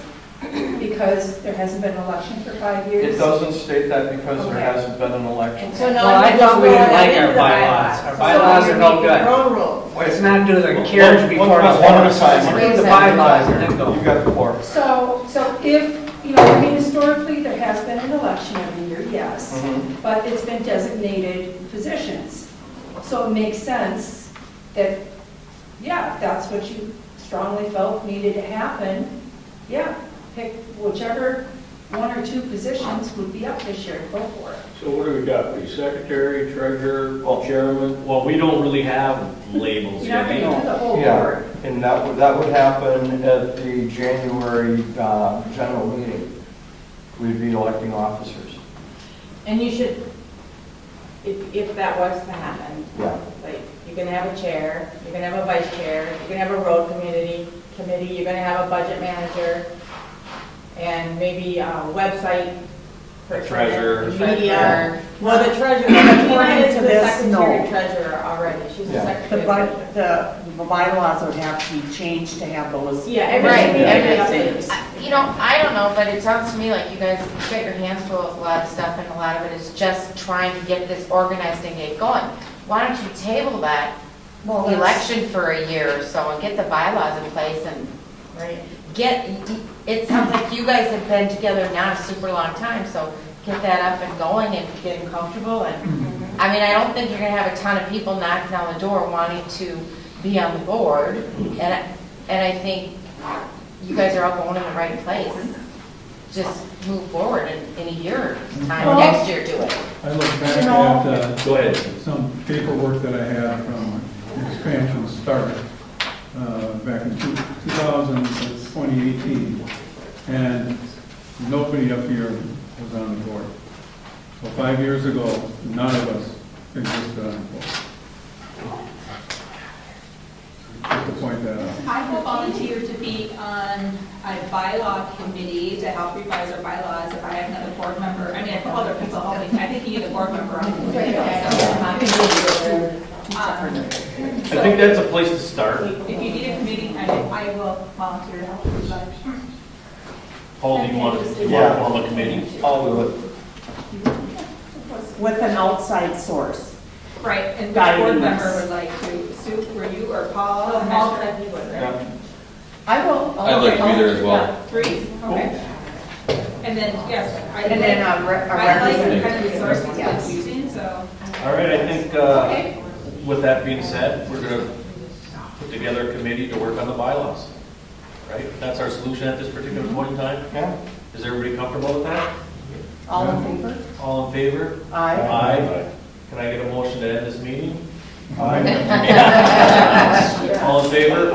because there hasn't been an election for 5 years? It doesn't state that because there Okay. hasn't been an election. So no Well, I one thought we didn't like into our the bylaws. Our So bylaws you're are no making good. your own rules. Let's not do the carriage before One the at a horse. time. Let's read the bylaws and then go. You got the floor. So if, historically, there has been an election every year, yes, but it's been designated positions. So it makes sense that, yeah, if that's what you strongly felt needed to happen, yeah, pick whichever 1 or 2 positions would be up this year, go for it. So what do we got? We secretary, treasurer, chairman? well, we don't really have labels You're not yet. going to do the whole Yeah, board. and that would happen at the January general meeting. We'd be electing officers. And you should, if that was to happen, Yeah. like, you're gonna have a chair, you're gonna have a vice chair, you're gonna have a road committee, you're gonna have a budget manager, and maybe a website person. Treasurer. Media. Well, the treasurer, Tina is to the this, secretary no. treasurer already, she's the Yeah. secretary. The bylaws would have to be changed to have those. Yeah, Right, everything. I don't know, but it sounds to me like you guys got your hands full with a lot of stuff, and a lot of it is just trying to get this organized and get going. Why don't you table that election for a year or so and get the bylaws in place and it sounds like you guys have been together now a super long time, so get that up and going and get them comfortable. And I don't think you're gonna have a ton of people knocking on the door wanting to be on the board, and I think you guys are all going in the right place. Just move forward in a year's time, Well, next year do it. I look back You know- at Go ahead. some paperwork that I had from expansion start, back in 2018, and nobody up here was on the board. So 5 years ago, none of us existed on the board. Just to point that out. I will volunteer to be on a bylaw committee to help revise our bylaws if I have another board member. I mean, I have other people helping. I think you need a board member on the committee. I think that's a place to start. If you need a committee, I will volunteer to help revise. Paul, do you want to form a committee? I'll do it. With an outside source. Right, and which Guiding board us. member would like to, Sue, were you or Paul? Oh, I'm Paul not said sure. he would, right? Yeah. I will. I'd like to be there as well. 3, okay. And then, yes. And then a I like representative. kind of the sources Yes. that's using, so. All right, I think, with that being said, we're gonna put together a committee to work on the bylaws. Right? That's our solution at this particular point in time? Yeah. Is everybody comfortable with that? All in favor? All in favor? Aye. Aye. Can I get a motion to end this meeting? Aye. All in favor?